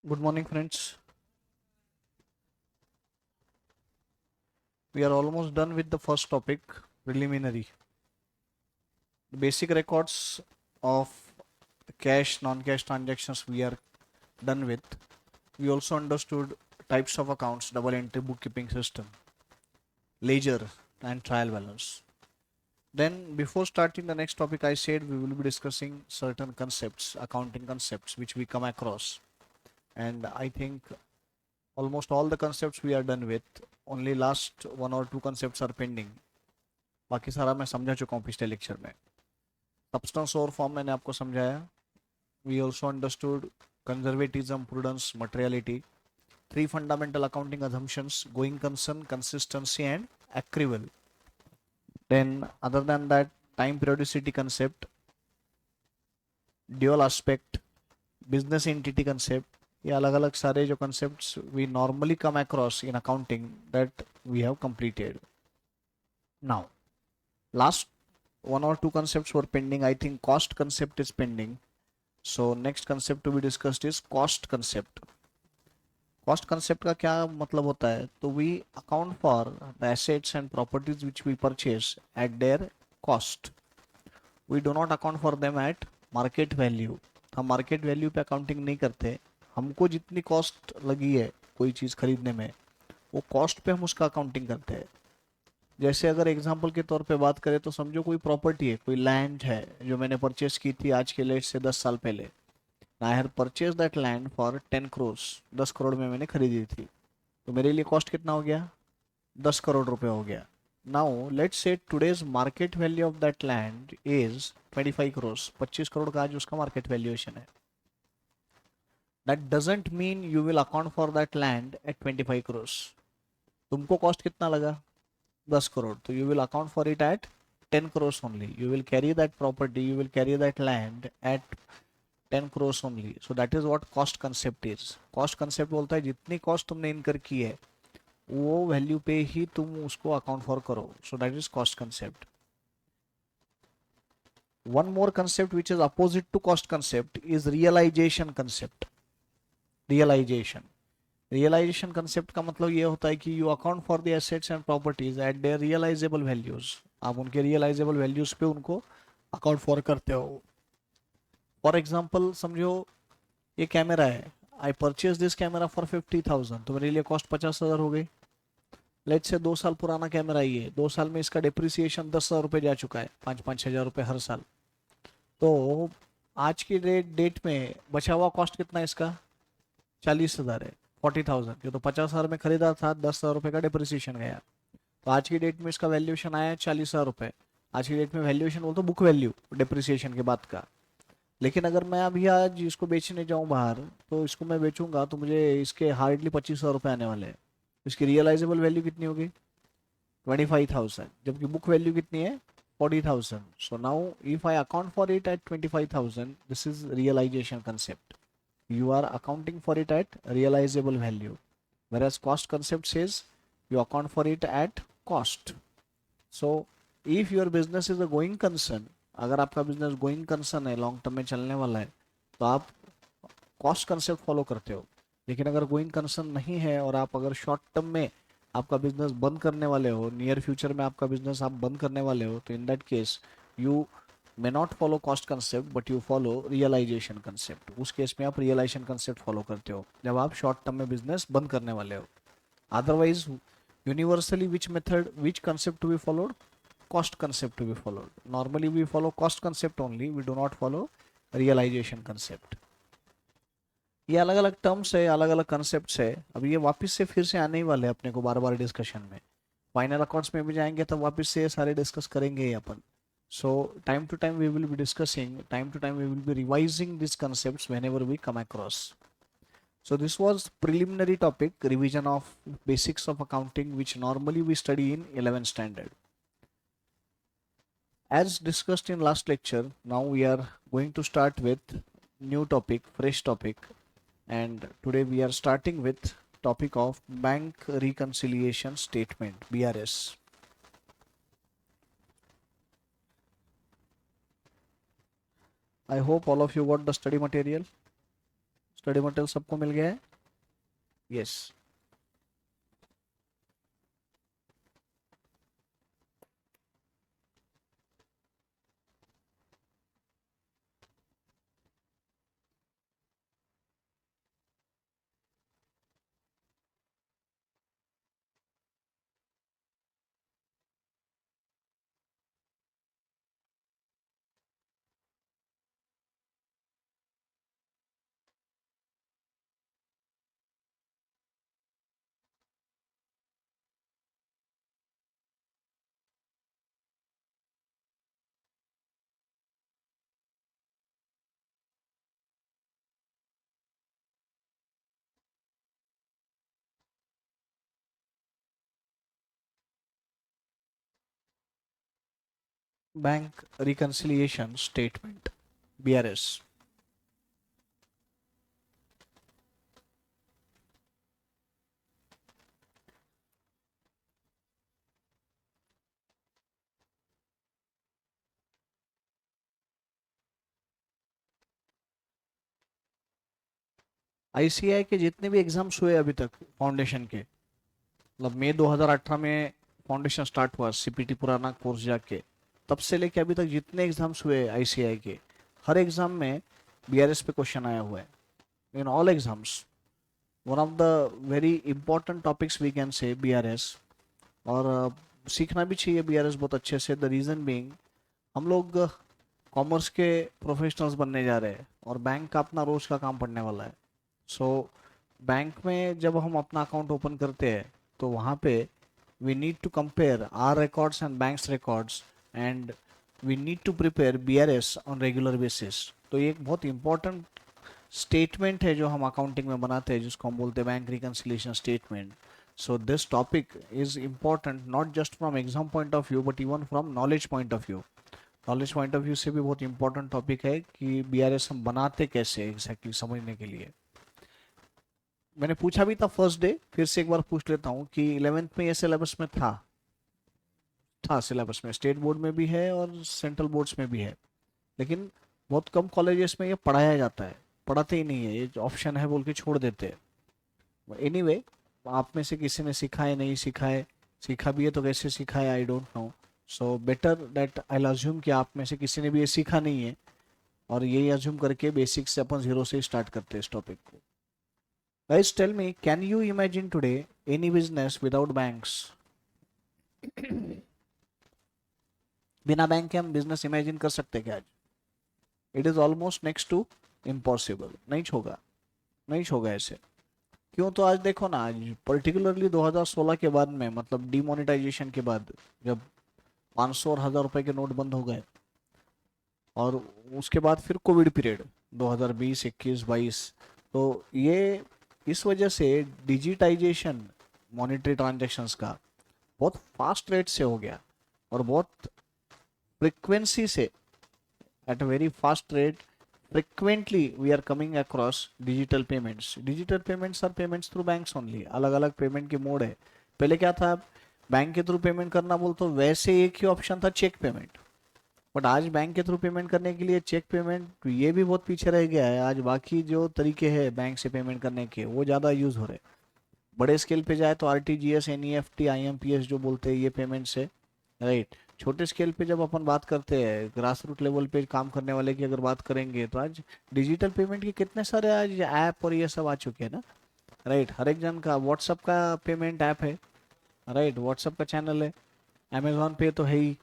Good morning, friends. We are almost done with the first topic, preliminary. The basic records of cash, non-cash transactions we are done with. We also understood types of accounts, double entry bookkeeping system, ledger, and trial balance. Then, before starting the next topic, I said we will be discussing certain concepts, accounting concepts, which we come across. And I think almost all the concepts we are done with. Only last one or two concepts are pending. बाकी सारा मैं समझा चुका हूँ पिछले lecture में. Substance और form मैंने आपको समझाया. We also understood conservatism, prudence, materiality, three fundamental accounting assumptions: going concern, consistency, and accrual. Then, other than that, time periodicity concept, dual aspect, business entity concept. ये अलग अलग सारे जो concepts we normally come across in accounting that we have completed. Now, last one or two concepts were pending. I think cost concept is pending. So next concept to be discussed is cost concept. Cost concept का क्या मतलब होता है? तो we account for the assets and properties which we purchase at their cost. We do not account for them at market value. हम market value पे accounting नहीं करते. हमको जितनी cost लगी है कोई चीज़ खरीदने में, वो cost पे हम उसका accounting करते हैं. जैसे अगर एग्जांपल के तौर पे बात करें तो समझो कोई प्रॉपर्टी है, कोई लैंड है जो मैंने परचेस की थी आज के लेट से 10 साल पहले. I have purchase that land for 10 crore. 10 crore में मैंने खरीदी थी. तो मेरे लिए कॉस्ट कितना हो गया? 10 करोड़ रुपए हो गया. Now let's say today's market value of that land is 25 crore. 25 crore का आज उसका मार्केट वैल्यूएशन है. That doesn't mean you will account for that land at 25 crore. तुमको कॉस्ट कितना लगा? 10 करोड़. तो you will account for it eight 10 crore only. You will carry that property, you will carry that land at 10 crore only. So that is what cost concept is. Cost concept बोलता है जितनी cost तुमने इनकर की है वो वैल्यू पे ही तुम उसको अकाउंट फॉर करो. So that is cost concept. One more concept which is opposite to cost concept is realisation concept. Realisation. Realisation concept का मतलब ये होता है कि you account for the assets and properties at their realisable values. आप उनके realisable values पे उनको अकाउंट फॉर करते हो. फॉर एग्जाम्पल समझो ये कैमरा है. I purchase this camera for 50,000. तो मेरे लिए कॉस्ट 50,000 हो गई. लेट से 2 साल पुराना कैमरा ही है. 2 साल में इसका डिप्रिसिएशन 10,000 रुपये जा चुका है. 5-5 हज़ार रुपये हर साल. तो आज की डेट में बचा हुआ कॉस्ट कितना है इसका? 40,000 है. 40,000 जो तो 50,000 में खरीदा था, 10,000 रुपये का डिप्रिसिएशन गया. तो आज की डेट में इसका वैल्यूएशन आया है 40,000 रुपये. आज की डेट में वैल्यूएशन बोलते बुक वैल्यू डिप्रिसिएशन के बाद का. लेकिन अगर मैं अभी आज इसको बेचने जाऊं बाहर, तो इसको मैं बेचूंगा तो मुझे इसके हार्डली 25,000 रुपये आने वाले हैं. इसकी रियलाइजेबल वैल्यू कितनी होगी? 25,000. जबकि बुक वैल्यू कितनी है? 40,000. So now if I account for it at 25,000, this is realisation concept. You are accounting for it at realizable value, whereas cost concept says you account for it at cost. So if your business is a going concern, अगर आपका business going concern है, long term में चलने वाला है, तो आप cost concept follow करते हो. लेकिन अगर गोइंग कंसर्न नहीं है और आप अगर शॉर्ट टर्म में आपका बिजनेस बंद करने वाले हो, नियर फ्यूचर में आपका बिजनेस आप बंद करने वाले हो, तो in that case you may not follow cost concept but you follow realization concept. उस केस में आप realization concept follow करते हो जब आप short term में business बंद करने वाले हो. Otherwise, universally which method, which concept to be followed? Cost concept to be followed. Normally we follow cost concept only, we do not follow realization concept. ये अलग अलग टर्म्स है, अलग अलग कंसेप्ट है. अब ये वापस से फिर से आने ही वाले अपने को बार बार डिस्कशन में. फाइनल अकाउंट्स में भी जाएंगे तो वापस से सारे डिस्कस करेंगे ही अपन. So time to time we will be discussing, time to time we will be revising these concepts whenever we come across. So this was preliminary topic, revision of basics of accounting, which normally we study in 11th standard. As discussed in last lecture, now we are going to start with new topic, fresh topic, and today we are starting with topic of bank reconciliation statement, BRS. I hope all of you got the study material. Study material सबको मिल गया है? Yes. Bank reconciliation statement, BRS. ICI के जितने भी exams हुए अभी तक foundation के, मतलब मई 2018 में फाउंडेशन स्टार्ट हुआ, सीपीटी पुराना कोर्स जाके, तब से लेके अभी तक जितने एग्जाम्स हुए आईसीआई के, हर एग्जाम में बीआरएस पे क्वेश्चन आया हुआ है, in all exams. One of the very important topics we can say BRS. और सीखना भी चाहिए बीआरएस बहुत अच्छे से। द रीज़न बीइंग, हम लोग कॉमर्स के प्रोफेशनल्स बनने जा रहे हैं और बैंक का अपना रोज का काम पड़ने वाला है। सो बैंक में जब हम अपना अकाउंट ओपन करते हैं तो वहाँ पे we need to compare our records and bank's records, and we need to prepare BRS on regular basis. तो ये एक बहुत इंपॉर्टेंट स्टेटमेंट है जो हम अकाउंटिंग में बनाते हैं, जिसको हम बोलते हैं bank reconciliation statement. So this topic is important not just from exam point of view but even from knowledge point of view. Knowledge point of view से भी बहुत इंपॉर्टेंट टॉपिक है कि बीआरएस हम बनाते कैसे एग्जैक्टली समझने के लिए। मैंने पूछा भी था फर्स्ट डे, फिर से एक बार पूछ लेता हूँ कि 11th में ये सिलेबस में था सिलेबस में, स्टेट बोर्ड में भी है और सेंट्रल बोर्ड्स में भी है, लेकिन बहुत कम कॉलेजेस में ये पढ़ाया जाता है, पढ़ाते ही नहीं है, ये ऑप्शन है बोल के छोड़ देते हैं। एनीवे, आप में से किसी ने सीखा है नहीं सीखा है, सीखा भी है तो कैसे सीखा है I don't know. So better that I assume कि आप में से किसी ने भी ये सीखा नहीं है, और यही अज्यूम करके बेसिक से अपन जीरो से स्टार्ट करते हैं इस टॉपिक को। Guys tell me, can you imagine today any business without banks? बिना बैंक के हम बिजनेस इमेजिन कर सकते हैं क्या आज? It is almost next to impossible. नहीं होगा ऐसे। क्यों? तो आज देखो ना, आज पर्टिकुलरली 2016 के बाद में, मतलब डिमोनेटाइजेशन के बाद, जब 500 और 1000 रुपए के नोट बंद हो गए, और उसके बाद फिर कोविड पीरियड 2020, 21, 22, तो ये इस वजह से डिजिटाइजेशन मॉनेटरी ट्रांजैक्शंस का बहुत फास्ट रेट से हो गया, और बहुत फ्रिक्वेंसी से, at a very fast rate, frequently we are coming across digital payments are payments through banks only। अलग अलग पेमेंट के मोड है। पहले क्या था, बैंक के थ्रू पेमेंट करना बोल तो वैसे एक ही ऑप्शन था, चेक पेमेंट। बट आज बैंक के थ्रू पेमेंट करने के लिए चेक पेमेंट ये भी बहुत पीछे रह गया है। आज बाकी जो तरीके हैं बैंक से पेमेंट करने के, वो ज़्यादा यूज़ हो रहे हैं। बड़े स्केल पे जाए तो आरटीजीएस, एनईएफटी, आईएमपीएस जो बोलते हैं, ये पेमेंट्स है, राइट। छोटे स्केल पे जब अपन बात करते हैं, ग्रास रूट लेवल पे काम करने वाले की अगर बात करेंगे, तो आज डिजिटल पेमेंट के कितने सारे आज ऐप और ये सब आ चुके हैं ना, राइट। हर एक जन का व्हाट्सअप का पेमेंट ऐप है, राइट, व्हाट्सअप का चैनल है। अमेजोन पे तो है ही,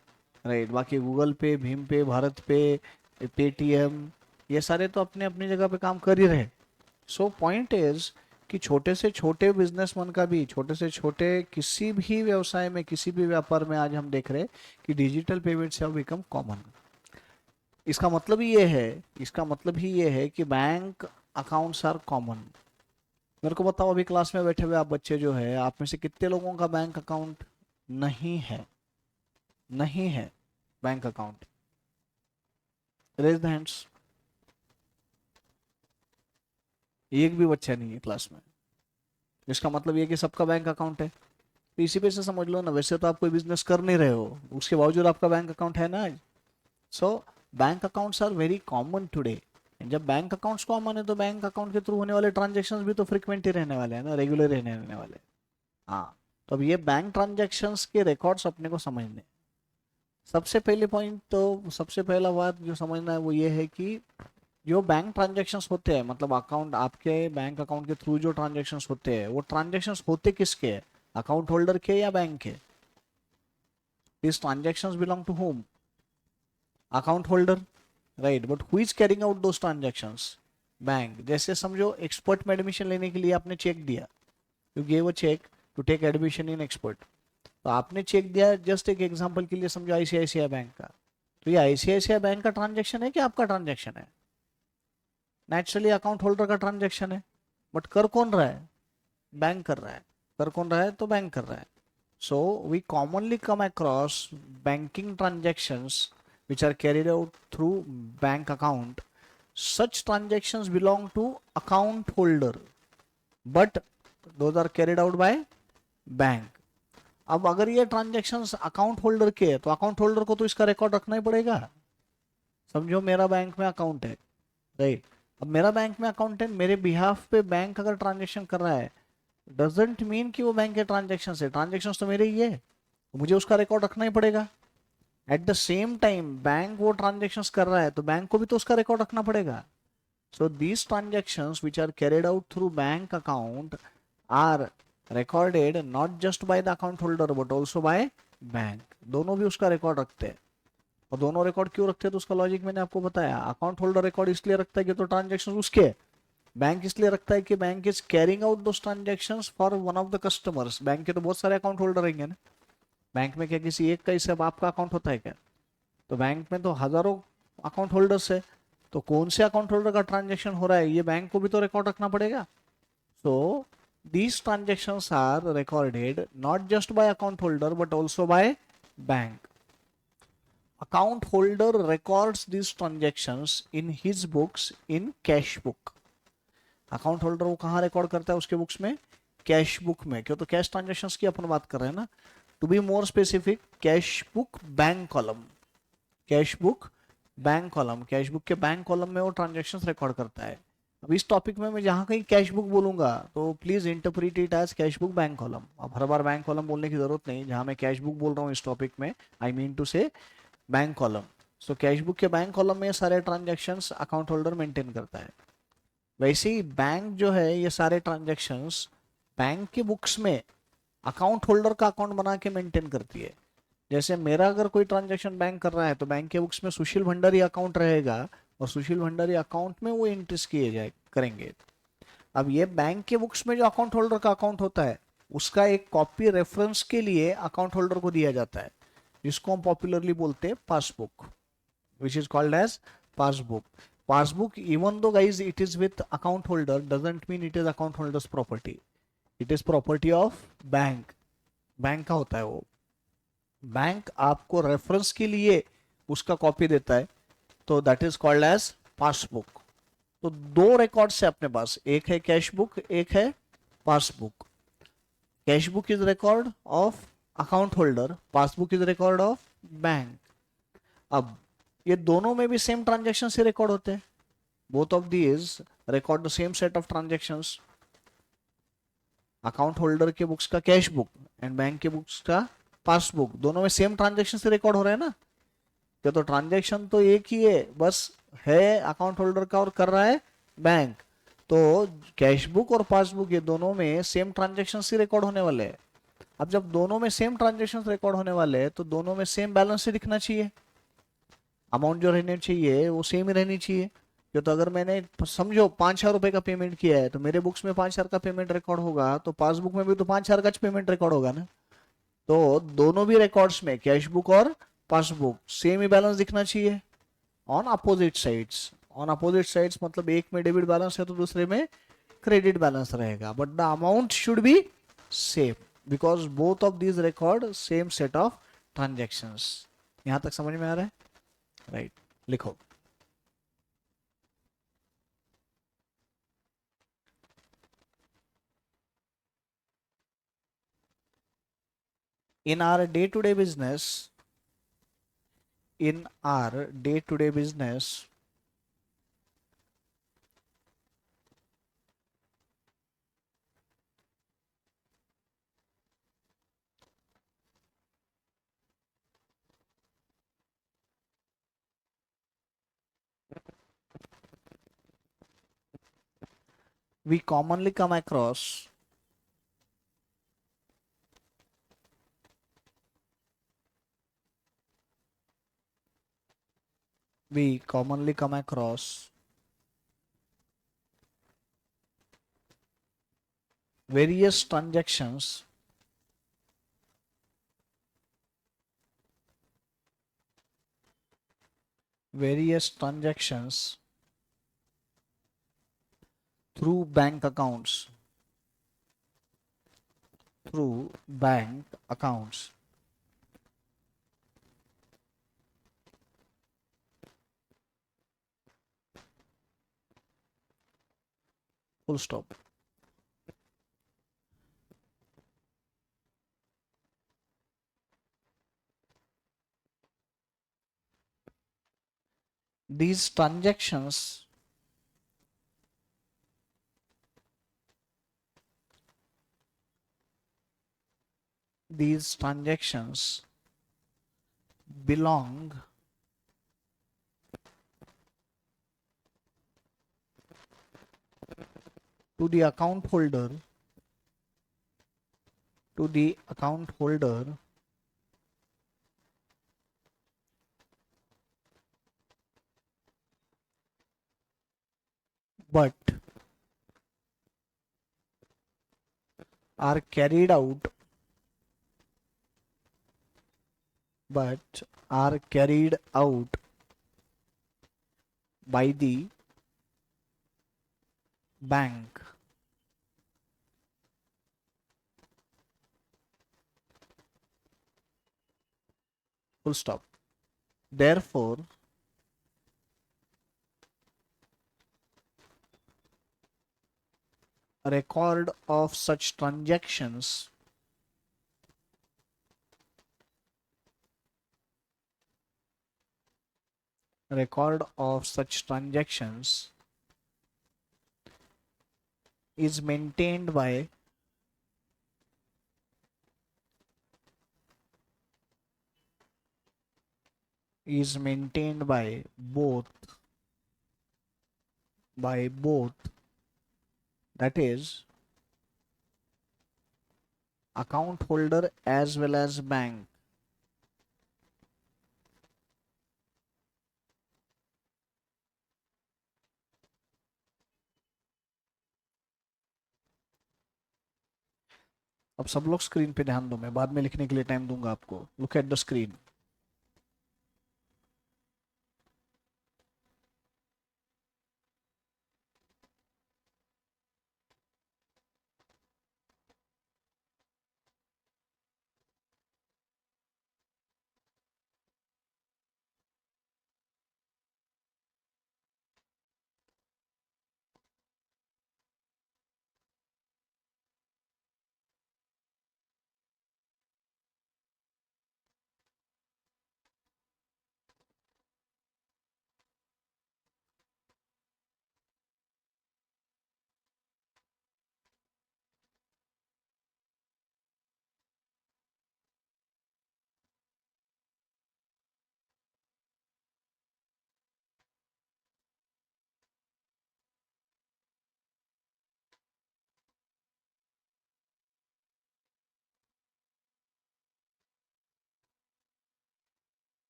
राइट। बाकी गूगल पे, भीम पे, भारत पे, पेटीएम, ये सारे तो अपने अपनी जगह पे काम कर ही रहे। सो पॉइंट इज कि छोटे से छोटे बिजनेसमैन का भी, छोटे से छोटे किसी भी व्यवसाय में, किसी भी व्यापार में आज हम देख रहे हैं कि digital payments have become common. इसका मतलब ही ये है कि बैंक अकाउंट्स आर कॉमन। मेरे को बताओ, अभी क्लास में बैठे हुए आप बच्चे जो है, आप में से कितने लोगों का बैंक अकाउंट नहीं है? नहीं है bank account? Raise the hands. एक भी बच्चा नहीं है क्लास में। इसका मतलब ये कि सबका बैंक अकाउंट है। तो इसी पे से समझ लो ना, वैसे तो आप कोई बिजनेस कर नहीं रहे हो, उसके बावजूद आपका बैंक अकाउंट है ना आज। So bank accounts are very common today जब बैंक अकाउंट्स कॉमन है तो बैंक अकाउंट के थ्रू होने वाले ट्रांजेक्शन्स भी तो फ्रीक्वेंट ही रहने वाले हैं ना, रेगुलर रहने वाले। हाँ, तो अब ये बैंक ट्रांजेक्शन्स के रिकॉर्ड्स अपने को समझने, सबसे पहले पॉइंट तो सबसे पहला बात जो समझना है वो ये है कि जो बैंक ट्रांजेक्शन्स होते हैं, मतलब अकाउंट, आपके बैंक अकाउंट के थ्रू जो ट्रांजेक्शन्स होते हैं वो ट्रांजेक्शन्स होते किसके हैं, अकाउंट होल्डर के या बैंक के? This transactions belong to whom, account holder, right, but who is carrying out those transactions? Bank. जैसे समझो एक्सपर्ट में एडमिशन लेने के लिए आपने चेक दिया, you gave a cheque to take admission in expert, तो आपने चेक दिया, जस्ट एक एग्जांपल के लिए समझो आईसीआईसीआई बैंक का, तो ये आईसीआईसीआई बैंक का ट्रांजेक्शन है कि आपका ट्रांजेक्शन है? नेचुरली अकाउंट होल्डर का ट्रांजेक्शन है, बट कर कौन रहा है? बैंक कर रहा है। कर कौन रहा है? तो बैंक कर रहा है। So we commonly come across banking transactions which are carried out through bank account. Such transactions belong to account holder, but those are carried out by bank. अब अगर ये ट्रांजेक्शंस अकाउंट होल्डर के है तो account holder को तो इसका record रखना ही पड़ेगा। समझो मेरा बैंक में अकाउंट है, राइट, अब मेरा बैंक में अकाउंट है, मेरे बिहाफ पे बैंक अगर ट्रांजेक्शन कर रहा है, डजेंट मीन कि वो बैंक के ट्रांजेक्शन है, ट्रांजेक्शन तो मेरे ही है, मुझे उसका रिकॉर्ड रखना ही पड़ेगा। At the same time bank वो ट्रांजेक्शंस कर रहा है तो बैंक को भी तो उसका रिकॉर्ड रखना पड़ेगा। So these transactions which are carried out through bank account are recorded not just by the account holder but also by bank, दोनों भी उसका रिकॉर्ड रखते हैं। और दोनों रिकॉर्ड क्यों रखते हैं तो उसका लॉजिक मैंने आपको बताया। अकाउंट होल्डर रिकॉर्ड इसलिए रखता है कि तो ट्रांजेक्शन उसके, बैंक इसलिए रखता है कि bank is carrying out those transactions for one of the customers. Bank के तो बहुत सारे अकाउंट होल्डर रहेंगे ना, बैंक में क्या किसी एक का ही सब आपका अकाउंट होता है क्या? तो बैंक में तो हजारों अकाउंट होल्डर्स है, तो कौन से अकाउंट होल्डर का ट्रांजेक्शन हो रहा है ये बैंक को भी तो रिकॉर्ड रखना पड़ेगा। सो these transactions are recorded not just by account holder but also by bank. Account holder records these transactions in his books in cash book. Account holder वो कहाँ रिकॉर्ड करता है? उसके बुक्स में, कैश बुक में। क्यों? तो कैश ट्रांजेक्शंस की अपन बात कर रहे हैं ना। To be more specific, cash book bank column, cash book bank column, cash book के बैंक कॉलम में वो ट्रांजेक्शंस रिकॉर्ड करता है। अब इस टॉपिक में मैं जहां कहीं कैश बुक बोलूंगा तो please interpret it as cash book bank column. अब हर बार बैंक कॉलम बोलने की जरूरत नहीं, जहां मैं कैश बुक बोल रहा हूँ इस टॉपिक में आई मीन टू से bank column. So cash book के बैंक कॉलम में सारे ट्रांजेक्शंस अकाउंट होल्डर मेंटेन करता है। वैसे ही बैंक जो है ये सारे ट्रांजेक्शंस बैंक के बुक्स में अकाउंट होल्डर का अकाउंट बना के मेंटेन करती है। जैसे मेरा अगर कोई ट्रांजेक्शन बैंक कर रहा है तो बैंक के बुक्स में सुशील भंडारी अकाउंट रहेगा और सुशील भंडारी अकाउंट में वो एंट्रीज किए जाए करेंगे। अब ये बैंक के बुक्स में जो अकाउंट होल्डर का अकाउंट होता है उसका एक कॉपी रेफरेंस के लिए अकाउंट होल्डर को दिया जाता है, जिसको हम पॉपुलरली बोलते हैं passbook, which is called as passbook. Passbook even though guys it is with account holder doesn't mean it is account holders property, it is property of bank. Bank का होता है वो। बैंक आपको रेफरेंस के लिए उसका कॉपी देता है, तो that is called as passbook. तो दो रिकॉर्ड्स है अपने पास, एक है कैश बुक, एक है passbook. Cash book is record of account holder, passbook is record of bank. अब ये दोनों में भी सेम ट्रांजेक्शन से रिकॉर्ड होते हैं, both of these record the same set of transactions. Account holder के बुक्स का कैश बुक एंड बैंक के बुक्स का पासबुक, दोनों में सेम ट्रांजेक्शन से रिकॉर्ड हो रहा है ना। क्या तो ट्रांजेक्शन तो एक ही है, बस है अकाउंट होल्डर का और कर रहा है बैंक। तो कैश बुक और पासबुक ये दोनों में सेम ट्रांजेक्शन से रिकॉर्ड होने वाले हैं। अब जब दोनों में सेम ट्रांजेक्शन रिकॉर्ड होने वाले हैं तो दोनों में सेम बैलेंस से दिखना चाहिए, अमाउंट जो रहनी चाहिए वो सेम ही रहनी चाहिए। तो अगर मैंने समझो 5,000 रुपए का पेमेंट किया है तो मेरे बुक्स में 5,000 का पेमेंट रिकॉर्ड होगा, तो पासबुक में भी तो 5,000 का पेमेंट रिकॉर्ड होगा ना। तो दोनों भी रिकॉर्ड्स में कैश बुक और पासबुक सेम ही बैलेंस दिखना चाहिए on opposite sides. On opposite sides मतलब एक में डेबिट बैलेंस है तो दूसरे में क्रेडिट बैलेंस रहेगा, but the amount should be same because both of these record same set of transactions. यहां तक समझ में आ रहा है? राइट, लिखो। in our day to day business in our day to day business we commonly come across we commonly come across various transactions various transactions through bank accounts through bank accounts. Full stop. These transactions these transactions belong to the account holder to the account holder but are carried out but are carried out by the bank. Full stop. Therefore, a record of such transactions record of such transactions is maintained by both that is account holder as well as bank. अब सब लोग screen पे ध्यान दो, मैं बाद में लिखने के लिए टाइम दूंगा आपको. Look at the screen.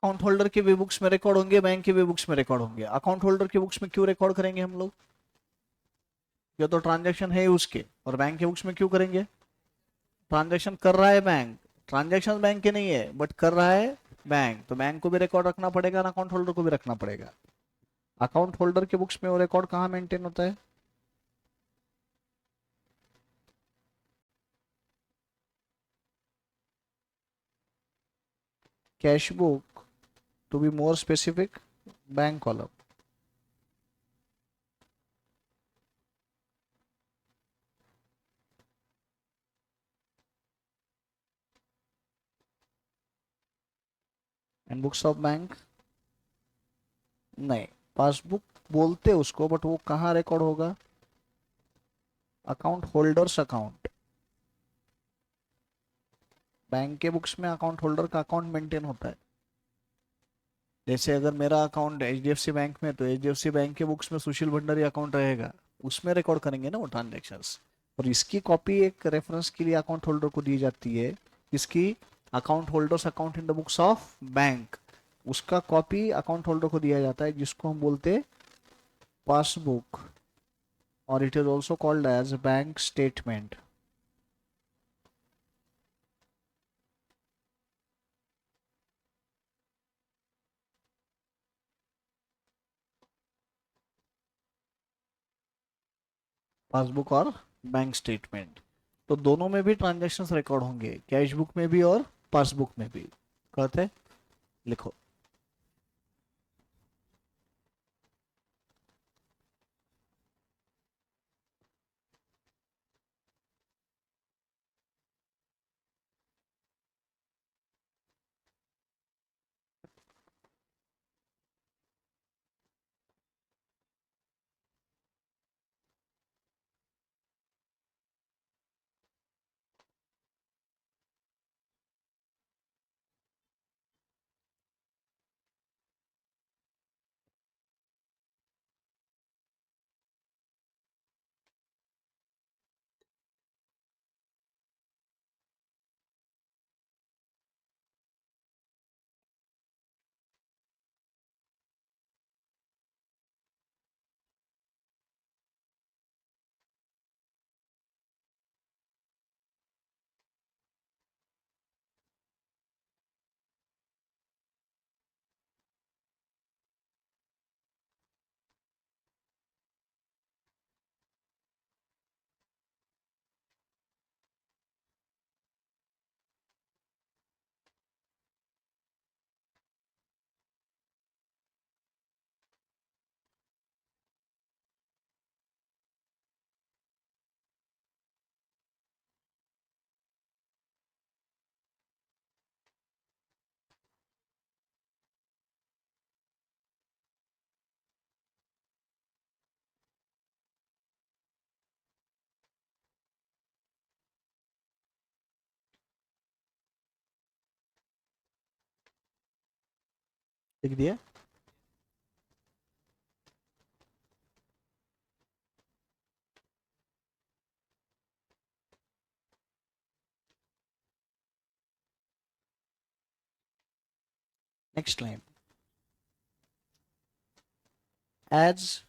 Account holder के भी बुक्स में रिकॉर्ड होंगे, बैंक के भी बुक्स में रिकॉर्ड होंगे. अकाउंट होल्डर के बुक्स में क्यों रिकॉर्ड करेंगे हम लोग? ये तो ट्रांजैक्शन है उसके. और बैंक के बुक्स में क्यों करेंगे? ट्रांजैक्शन कर रहा है बैंक. ट्रांजैक्शन बैंक के नहीं है बट कर रहा है बैंक, तो बैंक को भी रिकॉर्ड रखना पड़ेगा, अकाउंट होल्डर को भी रखना पड़ेगा. अकाउंट होल्डर के बुक्स में वो रिकॉर्ड कहाँ मेंटेन होता है? Cash book, to be more specific, bank column. And books of bank नहीं, पासबुक बोलते उसको बट वो कहाँ रिकॉर्ड होगा? Account holders account. बैंक के बुक्स में अकाउंट होल्डर का अकाउंट मेंटेन होता है। जैसे अगर मेरा अकाउंट एचडीएफसी बैंक में, तो एचडीएफसी बैंक के बुक्स में सुशील भंडारी अकाउंट रहेगा, उसमें रिकॉर्ड करेंगे ना वो ट्रांजेक्शन्स। और इसकी कॉपी एक रेफरेंस के लिए अकाउंट होल्डर को दी जाती है। इसकी account holders account in the books of bank, उसका कॉपी अकाउंट होल्डर को दिया जाता है, जिसको हम बोलते हैं पासबुक, और it is also called as bank statement. Passbook और बैंक स्टेटमेंट, तो दोनों में भी ट्रांजैक्शंस रिकॉर्ड होंगे, कैश बुक में भी और पासबुक में भी। कहते हैं, लिखो। लिख दिया। Next line, as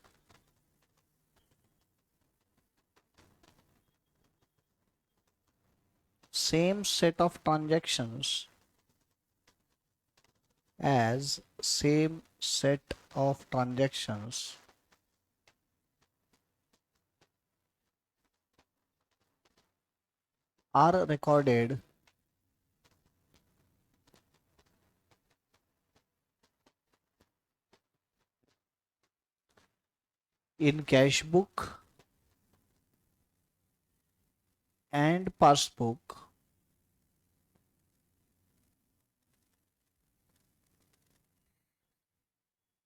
same set of transactions as same set of transactions are recorded in cash book and passbook,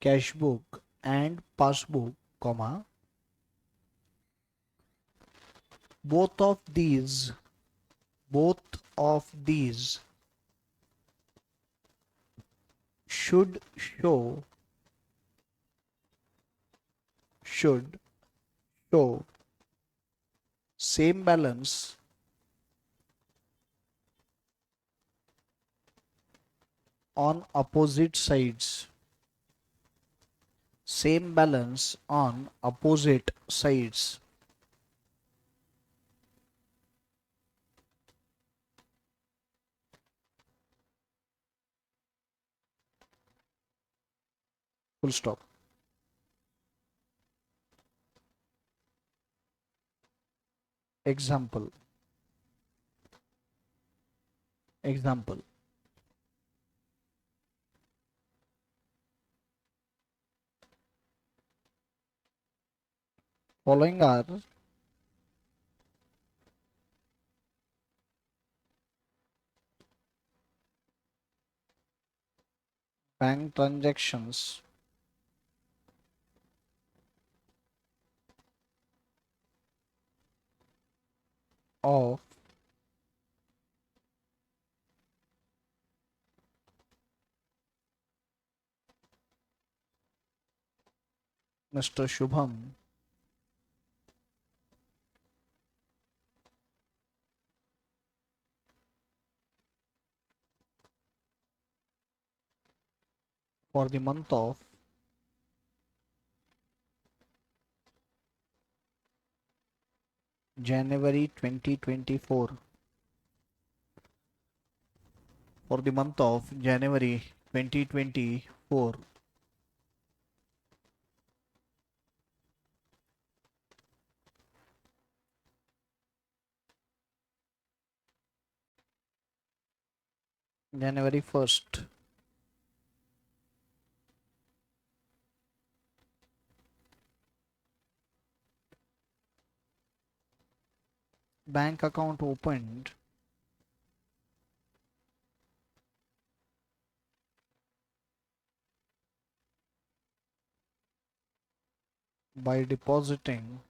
cash book and passbook, comma, both of these both of these should should show same balance on opposite sides, same balance on opposite sides. Full stop. Example. Example. Following are bank transactions of Mr. Shubham for the month of January 2024. For the month of January 2024. January 1st. Bank account opened by depositing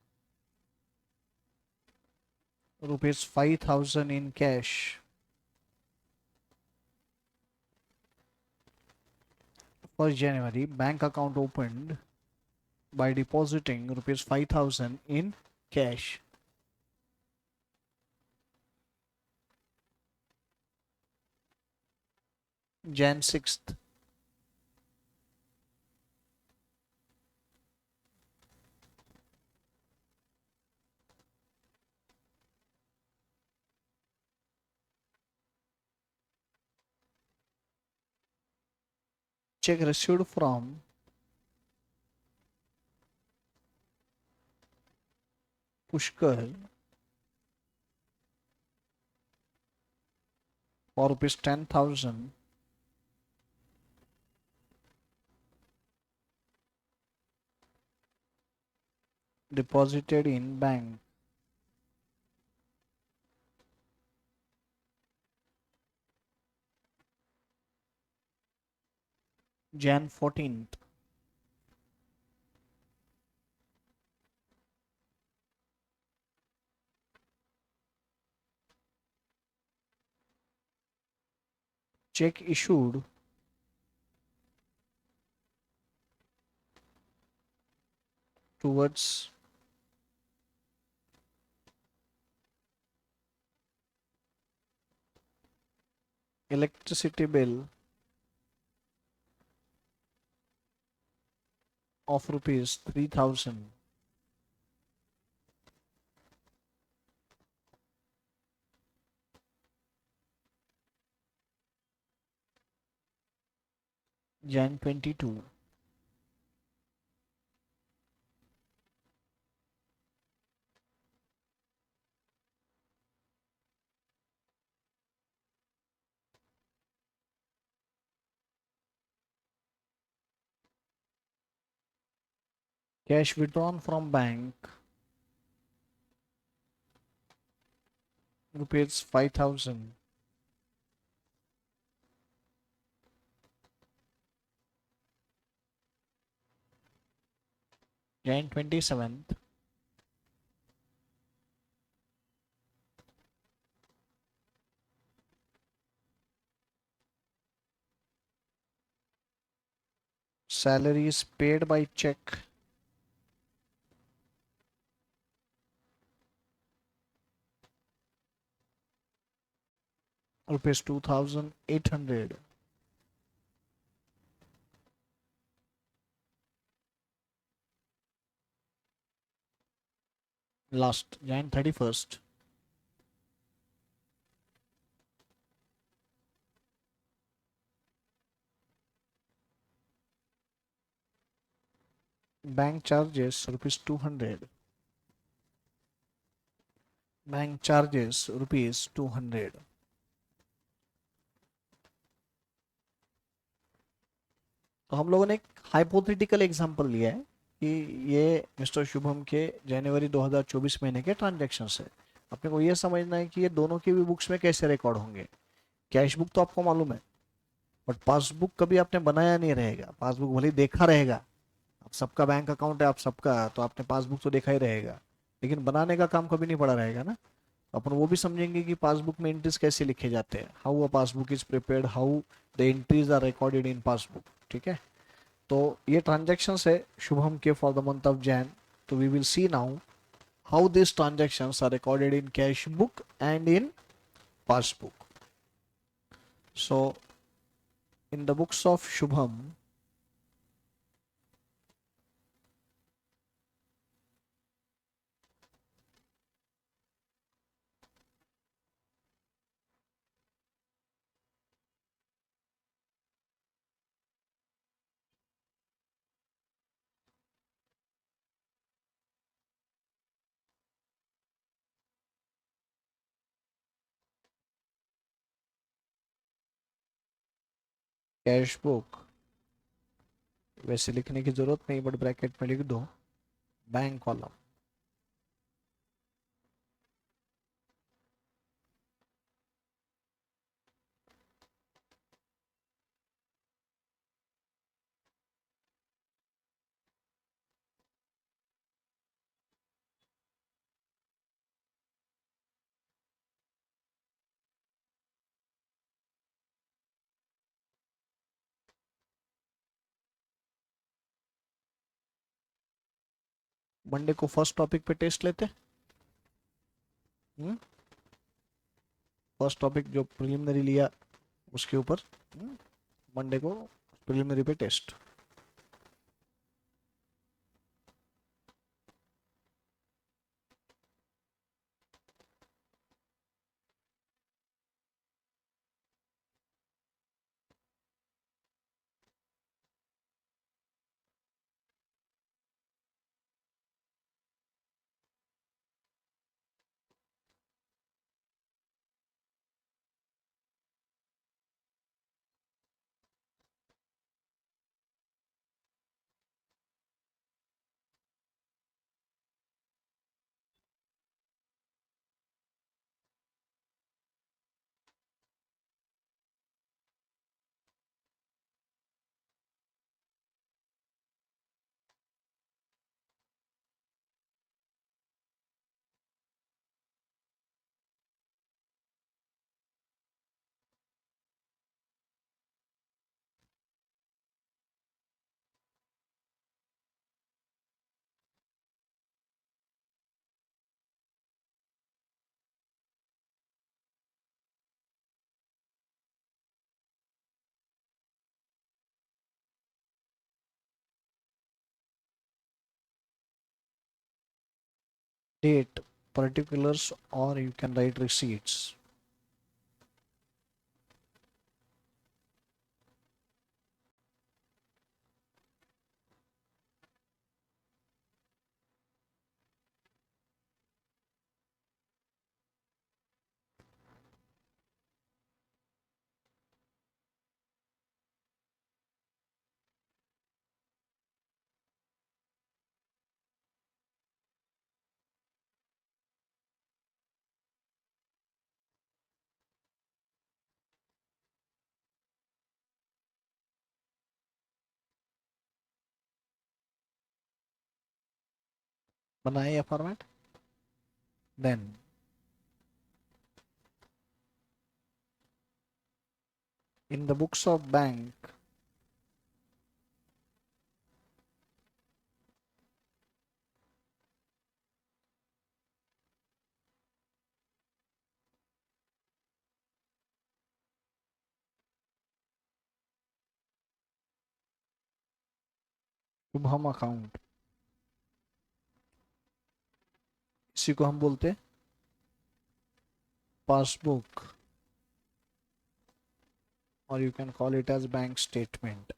rupees 5,000 in cash. 1st January, bank account opened by depositing rupees 5,000 in cash. Jan 6th. Check received from Pushkar for rupees 10,000 deposited in bank. Jan 14th. Check issued towards electricity bill of rupees 3,000. Jan 22. Cash withdrawn from bank rupees 5,000. Jan 27th. Salaries paid by check rupees 2,800. Last Jan 31st. Bank charges rupees 200. Bank charges rupees 200. तो हम लोगों ने एक hypothetical example लिया है कि ये mister Shubham के जनवरी 2024 महीने के ट्रांजैक्शन है। अपने को ये समझना है कि ये दोनों की भी बुक्स में कैसे रिकॉर्ड होंगे। कैश बुक तो आपको मालूम है, बट पासबुक कभी आपने बनाया नहीं रहेगा। पासबुक भले ही देखा रहेगा, आप सबका बैंक अकाउंट है, आप सबका, तो आपने पासबुक तो देखा ही रहेगा, लेकिन बनाने का काम कभी नहीं पड़ा रहेगा ना। अपन वो भी समझेंगे कि पासबुक में एंट्रीज कैसे लिखे जाते हैं, how a passbook is prepared, how the entries are recorded in passbook. ठीक है, तो ये ट्रांजेक्शन्स है शुभम के for the month of Jan. तो we will see now how these transactions are recorded in cash book and in passbook. So in the books of Shubham, cash book वैसे लिखने की जरूरत नहीं, बट ब्रैकेट में लिख दो बैंक कॉलम. मंडे को फर्स्ट टॉपिक पे टेस्ट लेते. फर्स्ट टॉपिक जो प्रिलिमिनरी लिया उसके ऊपर मंडे को प्रिलिमिनरी पे test. Date, particulars, or you can write receipts. बनाए ये format. Then in the books of bank, Shubham account, इसी को हम बोलते हैं पासबुक, और you can call it as bank statement.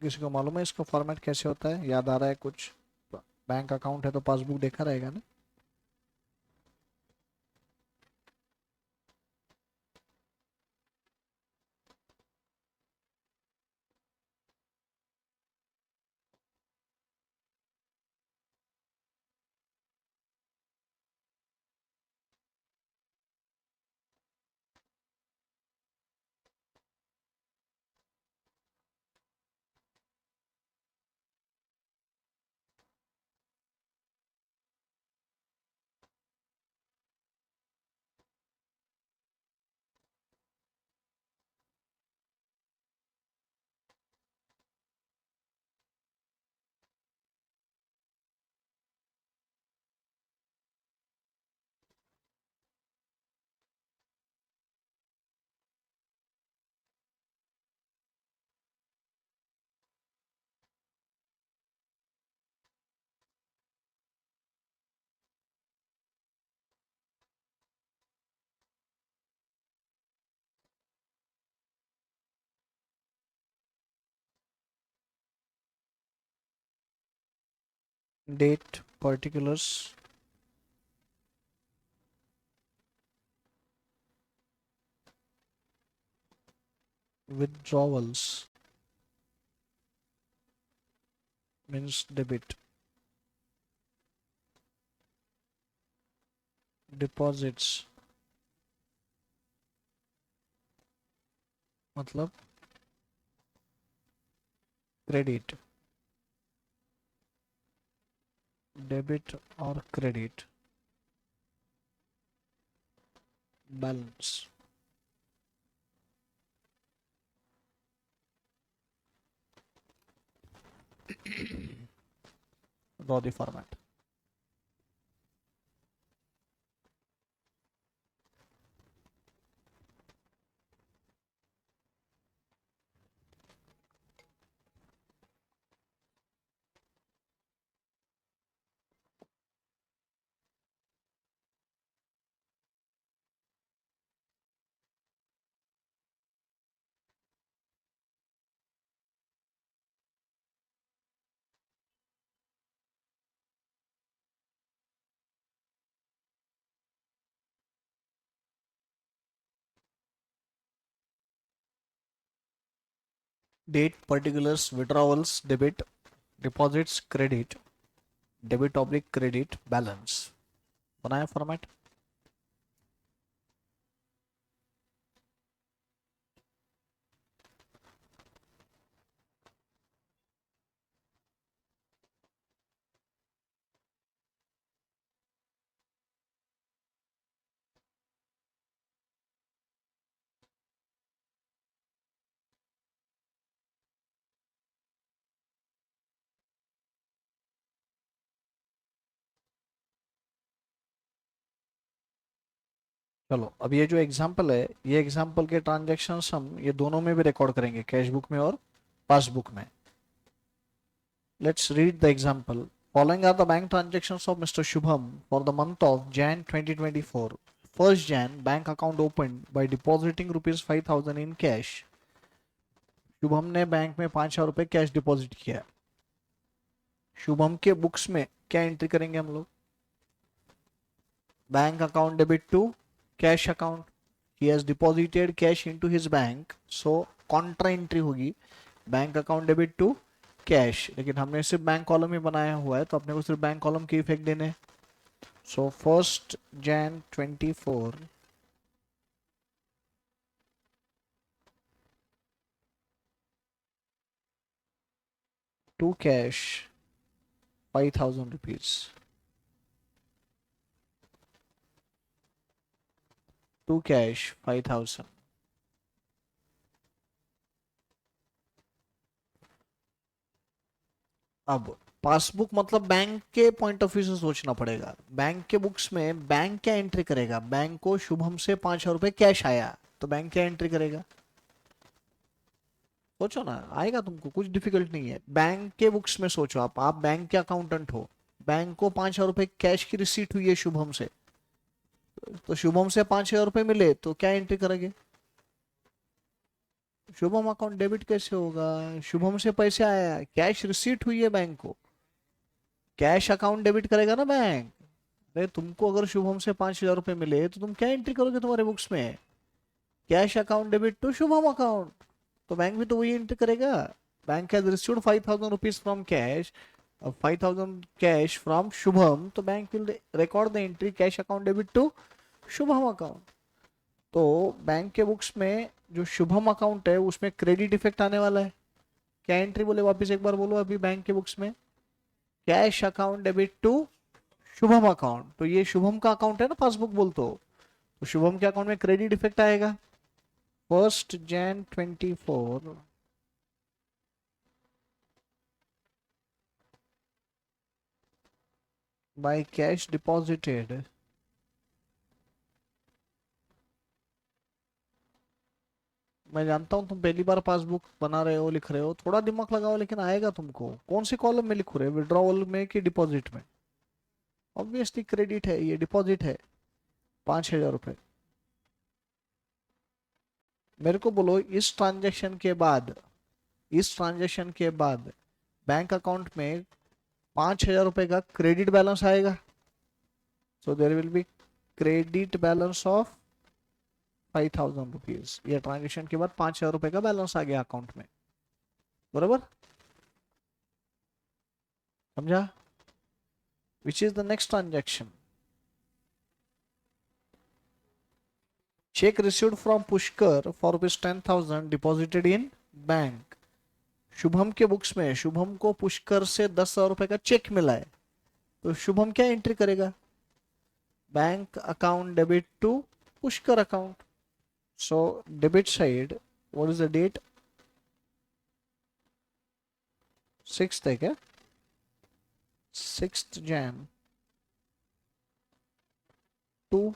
किसी को मालूम है इसका फॉर्मेट कैसे होता है? याद आ रहा है कुछ? बैंक अकाउंट है तो पासबुक देखा रहेगा ना. date, particulars, withdrawals means debit, deposits मतलब क्रेडिट, डेबिट और credit, balance. Draw the format. Date, particulars, withdrawals, debit, deposits, credit, debit oblique credit, balance। बनाया फॉर्मेट। चलो अब ये जो एग्जांपल है, ये एग्जांपल के ट्रांजैक्शंस हम ये दोनों में भी रिकॉर्ड करेंगे, कैश बुक में और पासबुक में। Let's read the example. Following are the bank transactions of Mr. Shubham for the month of Jan 2024. First Jan, bank account opened by depositing rupees 5,000 in cash. Shubham ने bank में 5,000 रुपए cash deposit किया। शुभम के books में क्या entry करेंगे हम लोग? Bank account debit to cash account. He has deposited cash into his bank, so contra entry होगी bank account debit to cash. लेकिन हमने सिर्फ बैंक कॉलम ही बनाया हुआ है, तो अपने को सिर्फ बैंक कॉलम के इफेक्ट देने हैं। So 1 Jan 24 to cash 5,000 rupees, to cash 5,000। अब पासबुक मतलब बैंक के पॉइंट ऑफ व्यू से सोचना पड़ेगा। बैंक के बुक्स में बैंक क्या एंट्री करेगा? बैंक को शुभम से 5,000 रुपए कैश आया, तो बैंक क्या एंट्री करेगा? सोचो ना, आएगा तुमको, कुछ डिफिकल्ट नहीं है। बैंक के बुक्स में सोचो, आप बैंक के अकाउंटेंट हो, बैंक को 5,000 रुपए कैश की रिसीट हुई है शुभम से, तो शुभम से 5,000 रुपए मिले तो क्या एंट्री करेंगे? शुभम अकाउंट डेबिट कैसे होगा? शुभम से पैसे आया, कैश रिसीट हुई है बैंक को, कैश अकाउंट डेबिट करेगा ना बैंक। अरे तुमको अगर शुभम से 5,000 रुपए मिले तो तुम क्या एंट्री करोगे तुम्हारे बुक्स में? Cash account debit to Shubham account, तो बैंक भी तो वही एंट्री करेगा। Bank has received 5,000 rupees from cash, 5,000 cash from Shubham, तो bank will record the entry cash account debit to Shubham account. तो बैंक के बुक्स में जो शुभम अकाउंट है उसमें क्रेडिट इफेक्ट आने वाला है। क्या एंट्री बोले, वापस एक बार बोलो। अभी बैंक के बुक्स में cash account debit to Shubham account, तो ये शुभम का अकाउंट है ना पासबुक बोल तो शुभम के अकाउंट में क्रेडिट इफेक्ट आएगा। 1 Jan 24 by cash deposited मैं जानता हूँ तुम पहली बार पासबुक बना रहे हो, लिख रहे हो, थोड़ा दिमाग लगाओ, लेकिन आएगा तुमको। कौन से कॉलम में लिख रहे हो, विड्रॉवल में कि डिपॉजिट में? ऑब्वियसली क्रेडिट है, ये डिपॉजिट है 5,000 रुपए। मेरे को बोलो इस ट्रांजेक्शन के बाद बैंक अकाउंट में ₹5,000 का क्रेडिट बैलेंस आएगा. So there will be credit balance of ₹5,000. ये ट्रांजेक्शन के बाद ₹5,000 का बैलेंस आ गया अकाउंट में. बराबर, समझा? विच is the next transaction? Check received from Pushkar for ₹10,000 deposited in bank. Shubham के बुक्स में शुभम को पुष्कर से ₹10,000 का चेक मिला है, तो शुभम क्या एंट्री करेगा? Bank account debit to Pushkar account. So debit side, what is the date? 6th है क्या? 6th Jan to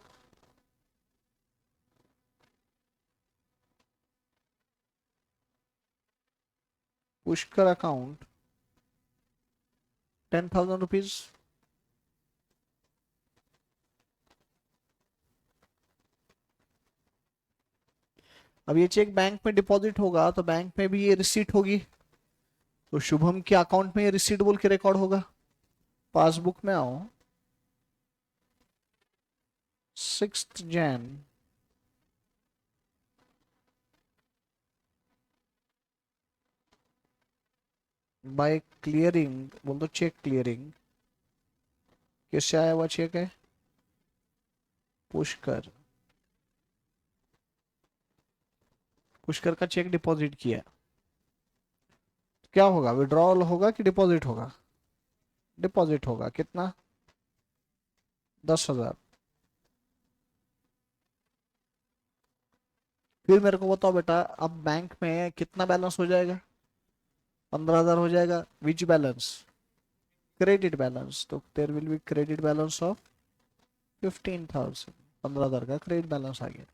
Pushkar account ₹10,000. अब ये चेक बैंक में डिपॉजिट होगा तो बैंक में भी ये रिसीट होगी, तो शुभम के अकाउंट में ये रिसीट बोल के रिकॉर्ड होगा. पासबुक में आओ, 6th Jan बाय क्लियरिंग बोल दो, चेक क्लियरिंग. किससे आया हुआ चेक है? पुष्कर. पुष्कर का चेक डिपॉजिट किया. क्या होगा? विड्रॉल होगा कि डिपॉजिट होगा? डिपॉजिट होगा. कितना? 10,000. फिर मेरे को बताओ बेटा, अब बैंक में कितना बैलेंस हो जाएगा? 15,000 हो जाएगा. Which balance? Credit balance. तो there will be credit balance of 15,000. 15,000 का क्रेडिट बैलेंस आ गया.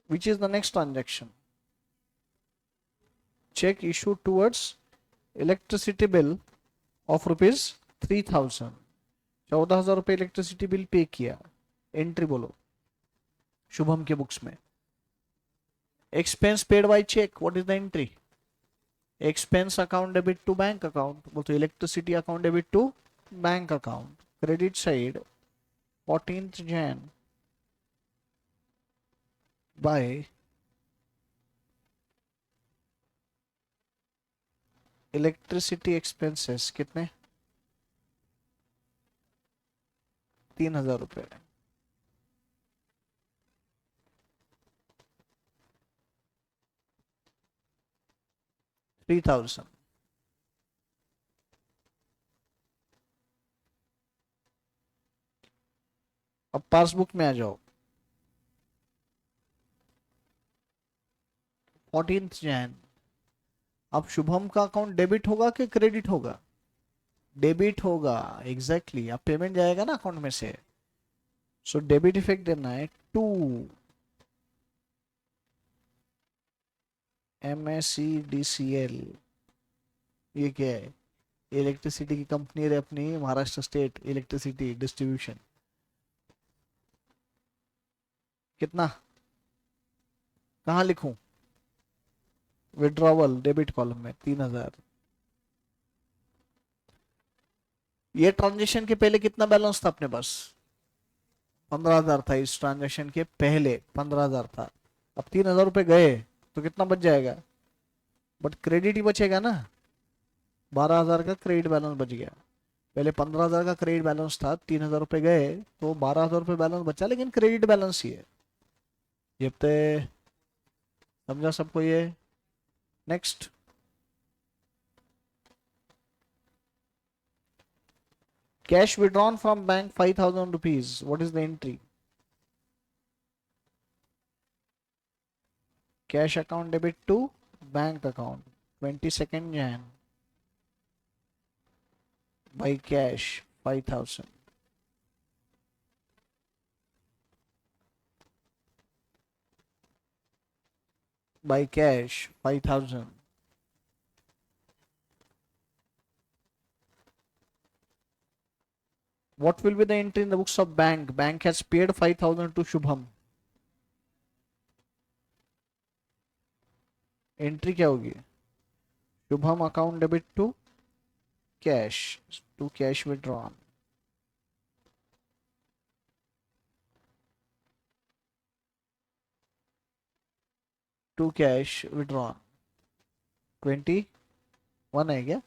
Which is the next transaction? Cheque issue towards electricity bill of ₹3,000. 14,000 रुपये इलेक्ट्रिसिटी बिल पे किया. एंट्री बोलो शुभम के बुक्स में. Expense paid by cheque, what is the entry? Expense account debit to bank account. बोलते electricity account debit to bank account. Credit side 14th Jan by electricity expenses. कितने? 3,000 रुपये. $3,000. अब passbook में आ जाओ, 14th Jan. अब शुभम का account debit होगा कि क्रेडिट होगा? डेबिट होगा. Exactly exactly. अब पेमेंट जाएगा ना अकाउंट में से, सो डेबिट इफेक्ट देना है. 2 MSEDCL. ये क्या है? इलेक्ट्रिसिटी की कंपनी है अपनी, महाराष्ट्र स्टेट इलेक्ट्रिसिटी डिस्ट्रीब्यूशन. कितना? कहाँ लिखूं? विड्रॉवल डेबिट कॉलम में 3,000. ये ट्रांजेक्शन के पहले कितना बैलेंस था अपने पास? 15,000 था. इस ट्रांजेक्शन के पहले 15,000 था. अब 3,000 रुपये गए तो कितना बच जाएगा? बट क्रेडिट ही बचेगा ना. 12,000 का क्रेडिट बैलेंस बच गया. पहले 15,000 का क्रेडिट बैलेंस था, 3,000 रुपये गए तो 12,000 रुपये बैलेंस बचा, लेकिन क्रेडिट बैलेंस ही है. ये तो समझा सबको ये? Next. Cash withdrawn from bank ₹5,000. What is the entry? Cash account debit to bank account 22nd Jan by cash 5,000. By cash 5,000. What will be the entry in the books of bank? Bank has paid 5,000 to Shubham. Entry क्या होगी? Shubham account debit to cash withdrawn. To cash withdrawn 21 है क्या?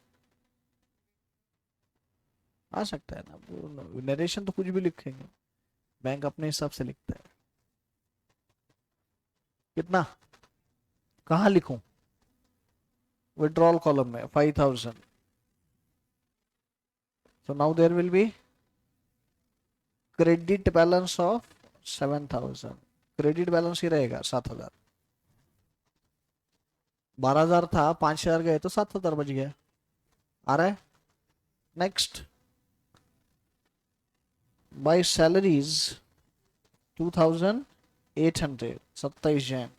आ सकता है ना, narration तो कुछ भी लिखेंगे, बैंक अपने हिसाब से लिखता है. कितना? कहाँ लिखूं? विड्रॉल कॉलम में 5000. so now there will be credit balance of 7000. Credit balance ही रहेगा 7000. 12000 था, 5000 गए तो 7000 बच गया. आ रहा है. Next. By salaries 2800, 27 Jan.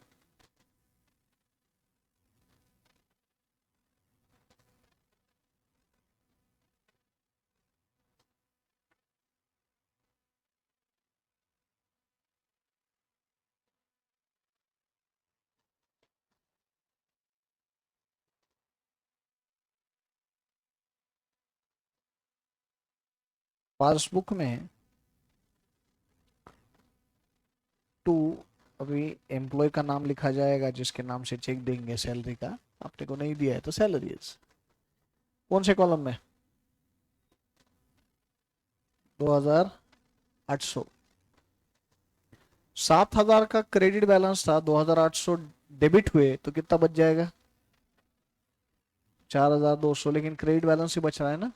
Passbook में टू, अभी एम्प्लॉय का नाम लिखा जाएगा जिसके नाम से चेक देंगे सैलरी का. आपने को नहीं दिया है तो सैलरीज. कौन से कॉलम में? 2800. 7000 का क्रेडिट बैलेंस था, 2800 डेबिट हुए तो कितना बच जाएगा? 4200. लेकिन क्रेडिट बैलेंस ही बच रहा है ना.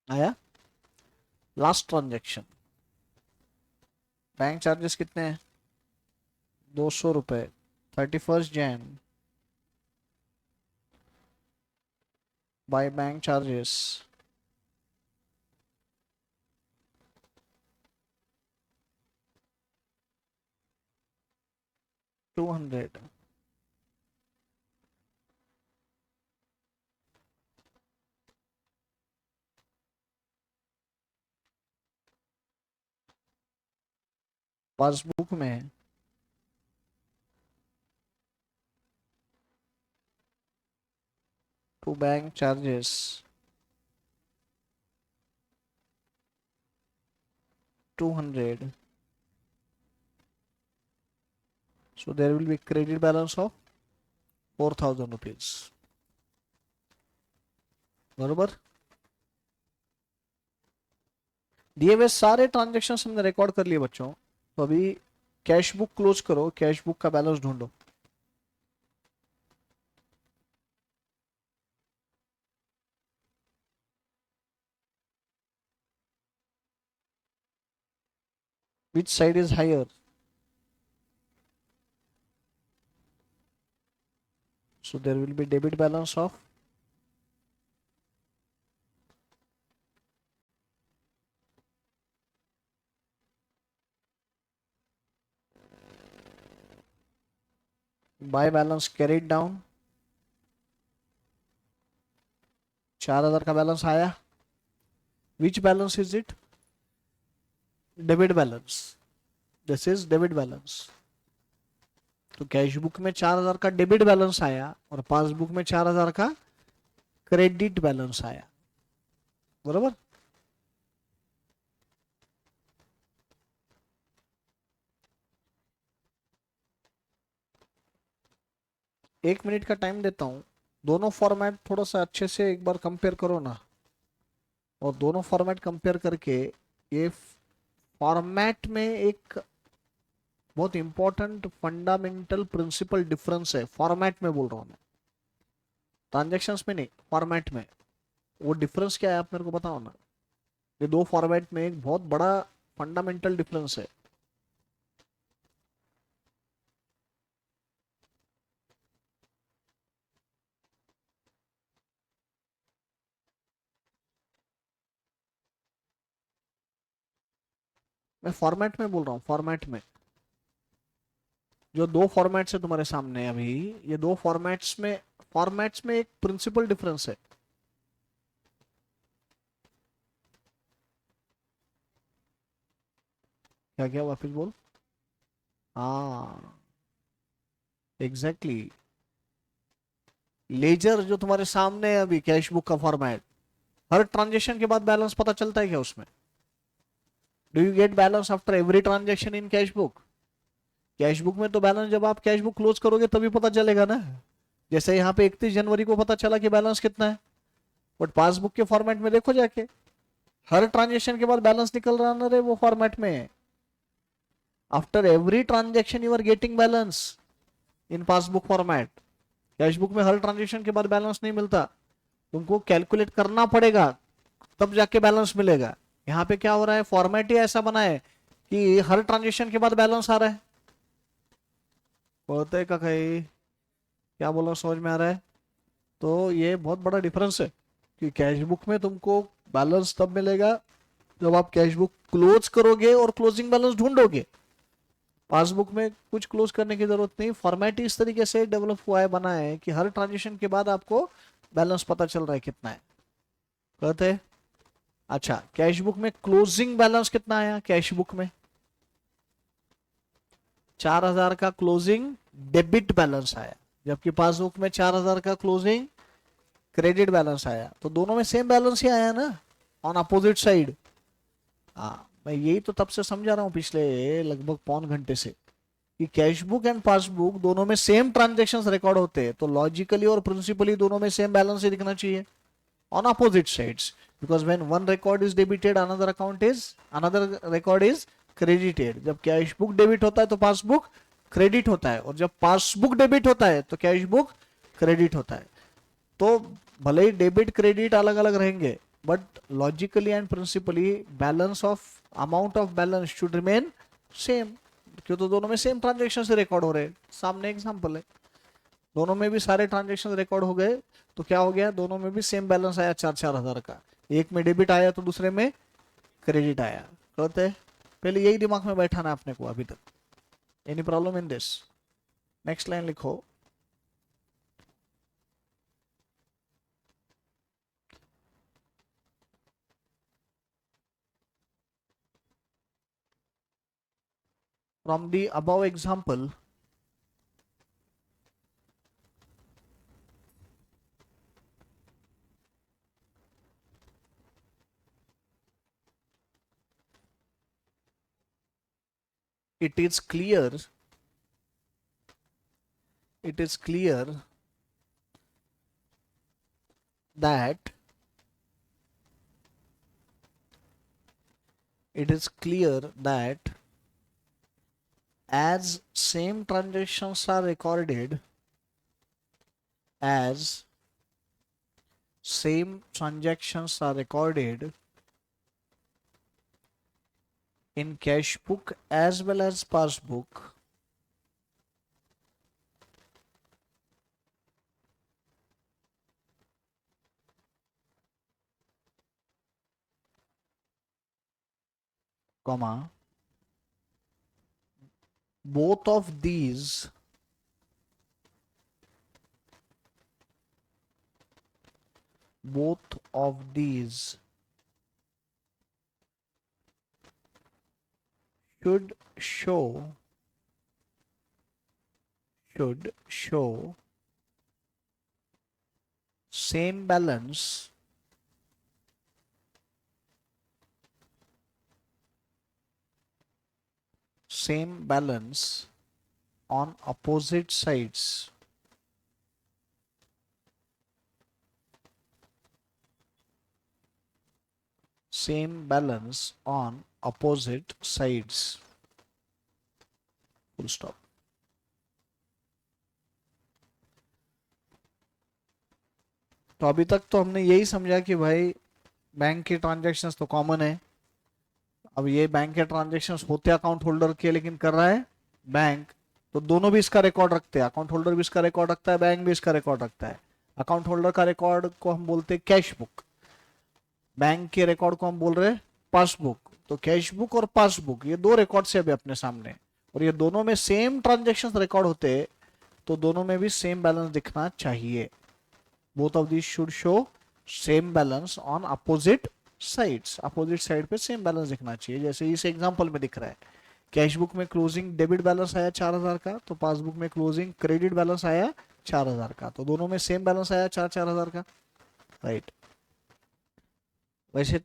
आया. Last transaction. बैंक चार्जेस कितने हैं? 200 रुपए. 31 Jan. By bank charges 200. Passbook में to bank charges 200. So there will be credit balance of 4000 rupees. बरोबर. दिए हुए सारे ट्रांजेक्शन हमने रिकॉर्ड कर लिए बच्चों. तो अभी कैश बुक क्लोज करो, कैश बुक का बैलेंस ढूंढो. Which side is higher? So there will be debit balance of buy balance carried down. 4000 का बैलेंस आया. Which balance is it? Debit balance. This is debit balance. तो cash book में 4000 का debit balance आया और passbook में 4000 का credit balance आया. बरोबर. 1 मिनट का टाइम देता हूँ. दोनों फॉर्मेट थोड़ा सा अच्छे से एक बार कंपेयर करो ना. और दोनों फॉर्मेट कंपेयर करके ये फॉर्मेट में एक बहुत इंपॉर्टेंट फंडामेंटल प्रिंसिपल डिफरेंस है. फॉर्मेट में बोल रहा हूँ मैं, ट्रांजेक्शन्स में नहीं, फॉर्मेट में. वो डिफरेंस क्या है आप मेरे को बताओ ना. ये दो फॉर्मेट में एक बहुत बड़ा फंडामेंटल डिफरेंस है. मैं फॉर्मेट में बोल रहा हूँ, फॉर्मेट में. जो दो फॉर्मेट्स है तुम्हारे सामने अभी, ये दो फॉर्मेट्स में एक प्रिंसिपल डिफरेंस है. क्या क्या वापिस बोल. हाँ, एग्जैक्टली। लेजर जो तुम्हारे सामने है अभी, कैश बुक का फॉर्मेट, हर ट्रांजेक्शन के बाद बैलेंस पता चलता है क्या उसमें? Do you get balance after every transaction in cash book? Cash book में तो बैलेंस जब आप कैश बुक क्लोज करोगे तभी पता चलेगा ना। जैसे यहाँ पे 31 जनवरी को पता चला कि बैलेंस कितना है, बट पासबुक के फॉर्मेट में देखो जाके, हर ट्रांजेक्शन के बाद बैलेंस निकल रहा ना रे वो फॉर्मेट में। After every transaction you are getting balance in passbook format. Cash book में हर ट्रांजेक्शन के बाद बैलेंस नहीं मिलता, तुमको कैलकुलेट करना पड़ेगा तब जाके बैलेंस मिलेगा। यहाँ पे क्या हो रहा है, फॉर्मेट ही ऐसा बना है कि हर ट्रांजेक्शन के बाद बैलेंस आ रहा है। बोलते का कहीं क्या बोला, समझ में आ रहा है? तो ये बहुत बड़ा डिफरेंस है कि कैश बुक में तुमको बैलेंस तब मिलेगा जब आप कैश बुक क्लोज करोगे और क्लोजिंग बैलेंस ढूंढोगे। पासबुक में कुछ क्लोज करने की जरूरत नहीं, फॉर्मेट इस तरीके से डेवलप हुआ है, बना है कि हर ट्रांजेक्शन के बाद आपको बैलेंस पता चल रहा है कितना है। कहते हैं अच्छा, कैश बुक में क्लोजिंग बैलेंस कितना आया? कैश बुक में 4000 का क्लोजिंग डेबिट बैलेंस आया, जबकि पासबुक में 4000 का क्लोजिंग क्रेडिट बैलेंस आया। तो दोनों में सेम बैलेंस ही आया ना, ऑन अपोजिट साइड। हाँ, मैं यही तो तब से समझा रहा हूँ पिछले लगभग पौन घंटे से कि कैश बुक एंड पासबुक दोनों में सेम ट्रांजेक्शन्स रिकॉर्ड होते हैं, तो लॉजिकली और प्रिंसिपली दोनों में सेम बैलेंस ही दिखना चाहिए on opposite sides, because when one record is debited another record is credited। जब कैश बुक डेबिट होता है तो पासबुक क्रेडिट होता है, और जब पासबुक डेबिट होता है तो कैश बुक क्रेडिट होता है। तो भले ही डेबिट क्रेडिट अलग अलग रहेंगे, but logically and principally balance of amount of balance should remain same, क्यों? तो दोनों में सेम ट्रांजेक्शन से रिकॉर्ड हो रहे हैं। सामने एग्जांपल है, दोनों में भी सारे ट्रांजेक्शन रिकॉर्ड हो गए, तो क्या हो गया, दोनों में भी सेम बैलेंस आया 4-4000 का। एक में डेबिट आया तो दूसरे में क्रेडिट आया। कहते पहले यही दिमाग में बैठाना अपने को अभी तक। Any problem in this? Next line लिखो। From the above example, it is clear that as same transactions are recorded in cash book as well as passbook, comma, both of these should show same balance on opposite sides. Same balance on opposite sides. Full stop. तो अभी तक तो हमने यही समझा कि भाई bank के ट्रांजैक्शंस तो कॉमन है। अब ये बैंक के ट्रांजैक्शंस होते अकाउंट होल्डर के, लेकिन कर रहा है बैंक, तो दोनों भी इसका रिकॉर्ड रखते हैं। अकाउंट होल्डर भी इसका रिकॉर्ड रखता है, बैंक भी इसका रिकॉर्ड रखता है। अकाउंट होल्डर का रिकॉर्ड को हम बोलते हैं कैश बुक, बैंक के रिकॉर्ड को हम बोल रहे हैं पासबुक। तो कैश बुक और पासबुक ये दो रिकॉर्ड से अभी अपने सामने, और ये दोनों में सेम ट्रांजेक्शंस रिकॉर्ड होते हैं, तो दोनों में भी सेम बैलेंस दिखना चाहिए। Both of these should show same balance on opposite sides. Opposite side पे सेम बैलेंस दिखना चाहिए, जैसे इस एग्जांपल में दिख रहा है कैश बुक में क्लोजिंग डेबिट बैलेंस आया 4,000 का, तो पासबुक में क्लोजिंग क्रेडिट बैलेंस आया 4,000 का, तो दोनों में सेम बैलेंस आया 4,000 का, राइट। वैसे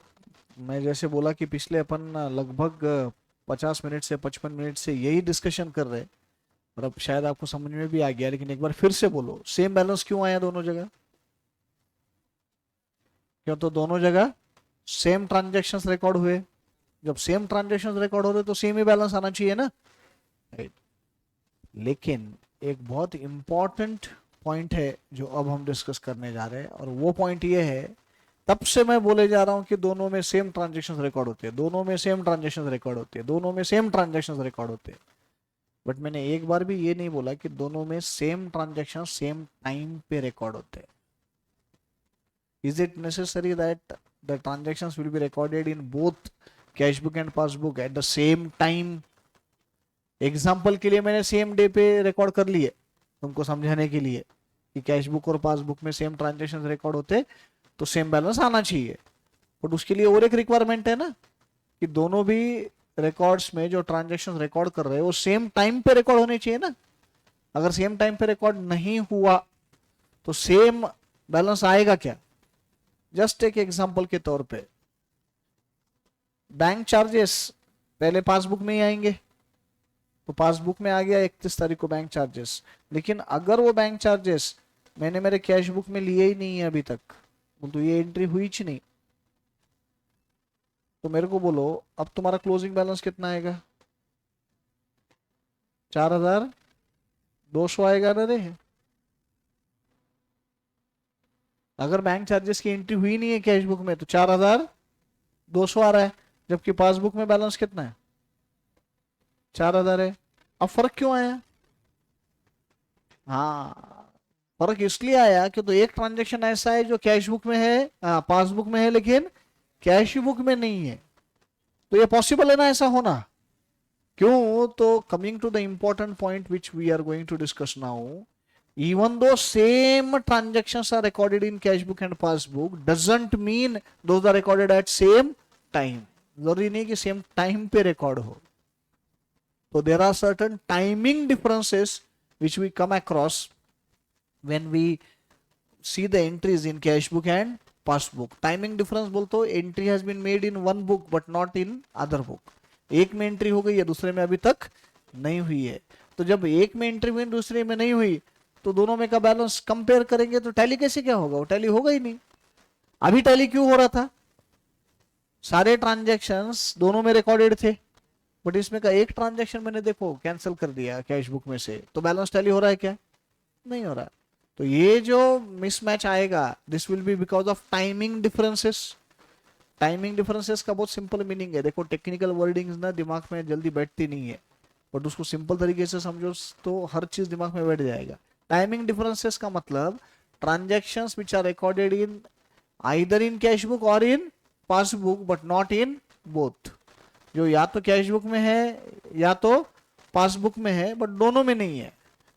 मैं जैसे बोला कि पिछले अपन लगभग 50 मिनट से 55 मिनट से यही डिस्कशन कर रहे हैं, और अब शायद आपको समझ में भी आ गया, लेकिन एक बार फिर से बोलो, सेम बैलेंस क्यों आया दोनों जगह? क्यों? तो दोनों जगह सेम ट्रांजेक्शन्स रिकॉर्ड हुए। जब सेम ट्रांजेक्शन्स रिकॉर्ड हो रहे तो सेम ही बैलेंस आना चाहिए ना, राइट। लेकिन एक बहुत इंपॉर्टेंट पॉइंट है जो अब हम डिस्कस करने जा रहे हैं, और वो पॉइंट ये है, तब से मैं बोले जा रहा हूं कि दोनों में सेम ट्रांजेक्शन्स रिकॉर्ड होते हैं, दोनों में सेम ट्रांजेक्शन्स रिकॉर्ड होते हैं, दोनों में सेम ट्रांजेक्शन्स रिकॉर्ड होते हैं। बट मैंने एक बार भी ये नहीं बोला कि दोनों में सेम ट्रांजेक्शन सेम टाइम पे रिकॉर्ड होते हैं। Is it necessary that the transactions will be recorded in both cash book and passbook at the same time? Example के लिए मैंने सेम डे पे रिकॉर्ड कर लिए तुमको समझाने के लिए कि कैश बुक और पासबुक में सेम ट्रांजेक्शन रिकॉर्ड होते तो सेम बैलेंस आना चाहिए। बट उसके लिए और एक रिक्वायरमेंट है ना कि दोनों भी रिकॉर्ड्स में जो ट्रांजेक्शन रिकॉर्ड कर रहे हैं वो सेम टाइम पे रिकॉर्ड होने चाहिए ना। अगर सेम टाइम पे रिकॉर्ड नहीं हुआ तो सेम बैलेंस आएगा क्या? जस्ट एक एग्जांपल के तौर पे, बैंक चार्जेस पहले पासबुक में ही आएंगे, तो पासबुक में आ गया 31 तारीख को बैंक चार्जेस, लेकिन अगर वो बैंक चार्जेस मैंने मेरे कैश बुक में लिए ही नहीं है अभी तक, तो ये एंट्री हुई ही नहीं, तो मेरे को बोलो अब तुम्हारा क्लोजिंग बैलेंस कितना आएगा? 4,200 आएगा ना रे। अगर बैंक चार्जेस की एंट्री हुई नहीं है कैश बुक में तो 4,200 आ रहा है, जबकि पासबुक में बैलेंस कितना है? 4,000 है। अब फर्क क्यों आया? हाँ, फर्क इसलिए आया कि तो एक ट्रांजेक्शन ऐसा है जो कैश बुक में है, पासबुक में है, लेकिन कैश बुक में नहीं है। तो ये पॉसिबल है ना ऐसा होना? क्यों? तो coming to the important point which we are going to discuss now, even though same transactions are recorded in cash book and passbook doesn't mean those are recorded at same time. जरूरी नहीं कि same time पे record हो। तो there are certain timing differences which we come across when we see the entries in cash book and passbook. Timing difference बोलते हो entry has been made in one book but not in other book. एक में entry हो गई है, दूसरे में अभी तक नहीं हुई है। तो जब एक में एंट्री हुई दूसरे में नहीं हुई तो दोनों में का बैलेंस कंपेयर करेंगे तो टैली कैसे क्या होगा? वो टैली होगा ही नहीं। अभी टैली क्यों हो रहा था? सारे ट्रांजैक्शंस दोनों में रिकॉर्डेड थे, बट इसमें का एक ट्रांजैक्शन मैंने देखो कैंसिल कर दिया कैश बुक में से, तो बैलेंस टैली हो रहा है क्या? नहीं हो रहा। तो ये जो मिसमैच आएगा this will be because of timing differences. Timing differences का बहुत सिंपल मीनिंग है, देखो टेक्निकल वर्डिंग्स ना दिमाग में जल्दी बैठती नहीं है, बट उसको सिंपल तरीके से समझो तो हर चीज दिमाग में बैठ जाएगा। टाइमिंग डिफरेंसेस का मतलब transactions which are recorded in either in cash book और in passbook but not in both. जो या तो कैश बुक में है या तो पासबुक में है, बट दोनों में नहीं है।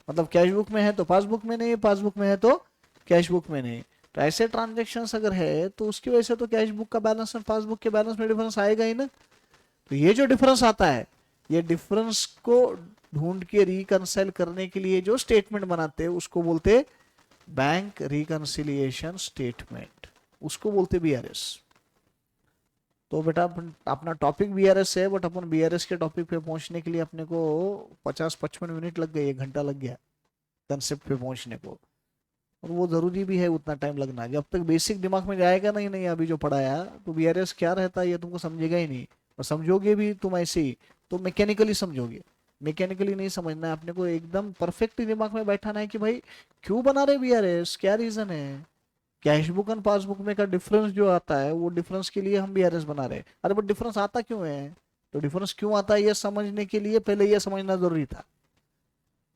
मतलब कैश बुक में है तो पासबुक में नहीं है, पासबुक में है तो कैश बुक में नहीं। तो ऐसे ट्रांजैक्शंस अगर है तो उसकी वजह से तो कैश बुक का बैलेंस और पासबुक के बैलेंस में डिफरेंस आएगा ही ना। तो ये जो डिफरेंस आता है, ये डिफरेंस को ढूंढ के रिकंसाइल करने के लिए जो स्टेटमेंट बनाते हैं उसको बोलते बैंक रिकंसिलिएशन स्टेटमेंट, उसको बोलते बीआरएस। तो बेटा अपना टॉपिक बीआरएस है, बट अपन बीआरएस के टॉपिक पे पहुंचने के लिए अपने को 50-55 मिनट लग गए, 1 घंटा लग गया कंसेप्ट पे पहुंचने को, और वो जरूरी भी है उतना टाइम लगना। जब तक बेसिक दिमाग में जाएगा नहीं अभी जो पढ़ाया, तो बीआरएस क्या रहता है ये तुमको समझेगा ही नहीं, और समझोगे भी तुम ऐसे ही तो मैकेनिकली समझोगे। मैकेनिकली नहीं समझना है अपने को, एकदम परफेक्ट दिमाग में बैठाना है कि भाई क्यों बना रहे बीआरएस, क्या रीजन है। कैश बुक और पासबुक में का डिफरेंस जो आता है वो डिफरेंस के लिए हम बीआरएस बना रहे हैं। अरे बट डिफरेंस आता क्यों है? तो डिफरेंस क्यों आता है ये समझने के लिए पहले ये समझना जरूरी था।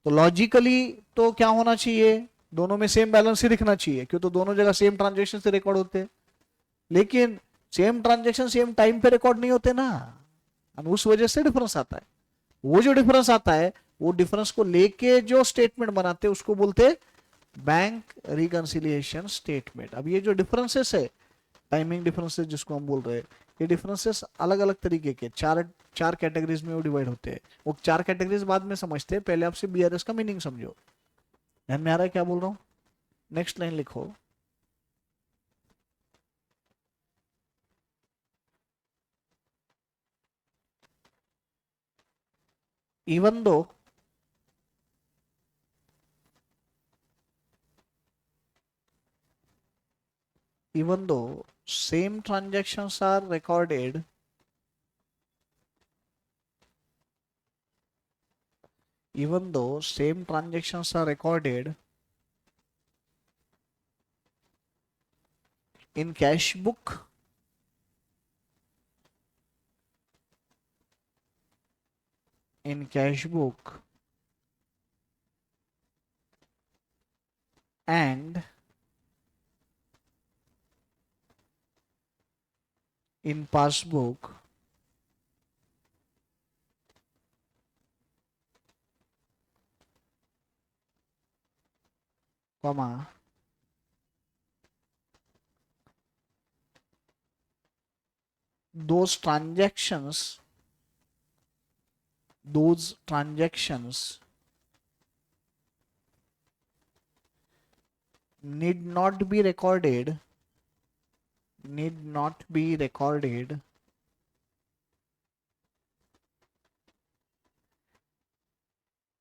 तो लॉजिकली तो क्या होना चाहिए? दोनों में सेम बैलेंस ही दिखना चाहिए, क्यों? तो दोनों जगह सेम ट्रांजेक्शन से रिकॉर्ड होते हैं, लेकिन सेम ट्रांजेक्शन सेम टाइम पे रिकॉर्ड नहीं होते ना, उस वजह से डिफरेंस आता है। वो जो डिफरेंस आता है वो डिफरेंस को लेके जो स्टेटमेंट बनाते हैं उसको बोलते हैं बैंक रिकंसिलिएशन स्टेटमेंट। अब ये जो डिफरेंसेस है टाइमिंग डिफरेंसेस जिसको हम बोल रहे हैं, ये डिफरेंसेस अलग अलग तरीके के चार चार कैटेगरीज में वो डिवाइड होते हैं। वो चार कैटेगरीज बाद में समझते हैं, पहले आपसे बीआरएस का मीनिंग समझो। ध्यान में आ रहा है क्या बोल रहा हूँ? नेक्स्ट लाइन लिखो। even though even though same transactions are recorded even though same transactions are recorded in cash book in cash book and in passbook, comma, those transactions need not be recorded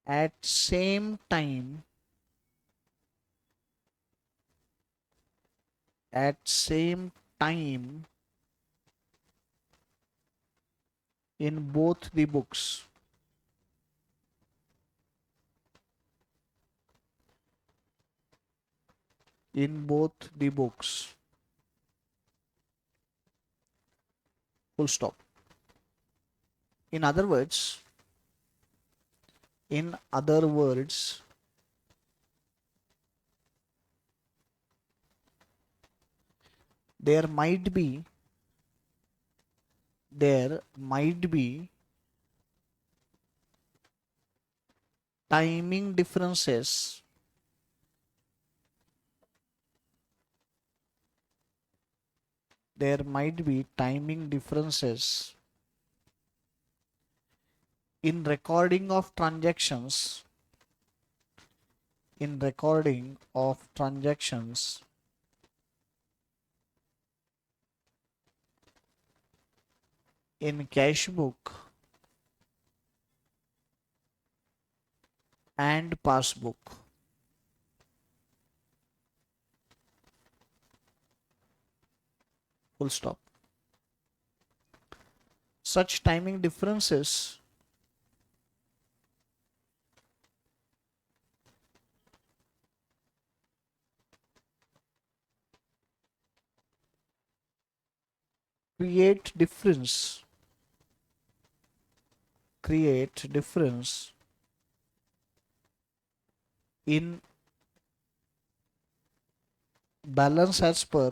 at same time at same time in both the books. In both the books. Full stop. In other words, in other words, there might be timing differences there might be timing differences in recording of transactions in recording of transactions in cash book and passbook. Full stop. Such timing differences create difference in balance as per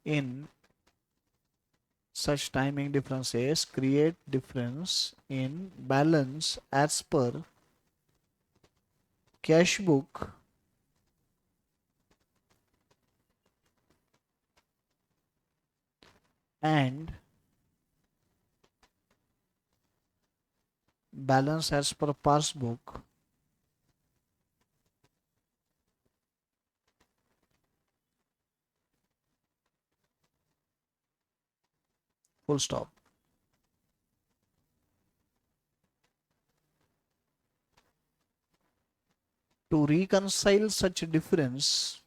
in such timing differences create difference in balance as per cash book and balance as per passbook. Full stop. To reconcile such a difference,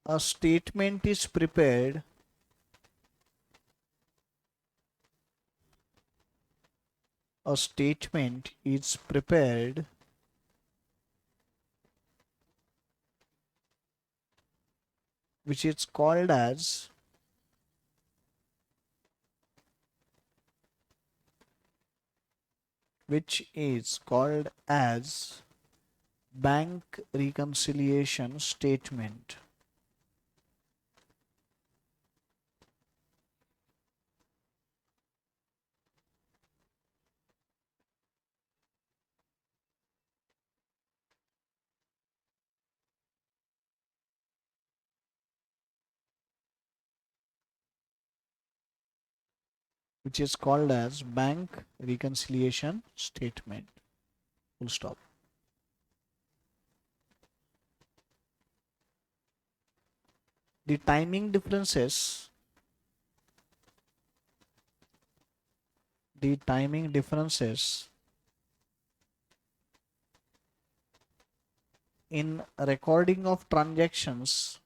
a statement is prepared which is called as bank reconciliation statement. which is called as bank reconciliation statement. Full stop. The timing differences, the timing differences in recording of transactions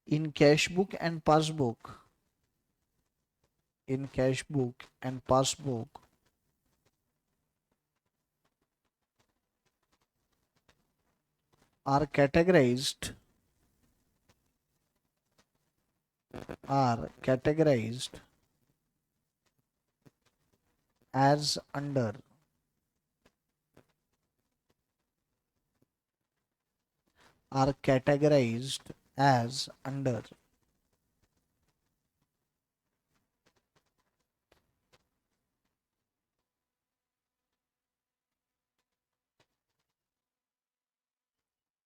in cash book and passbook are categorized as under are categorized as under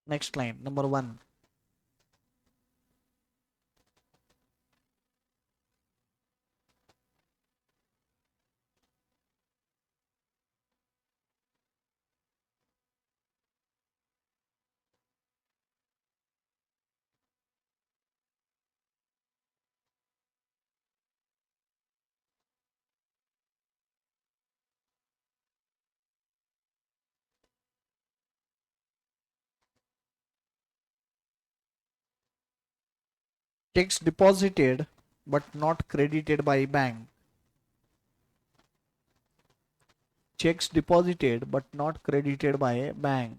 next line number 1. Checks deposited but not credited by bank. Checks deposited but not credited by bank.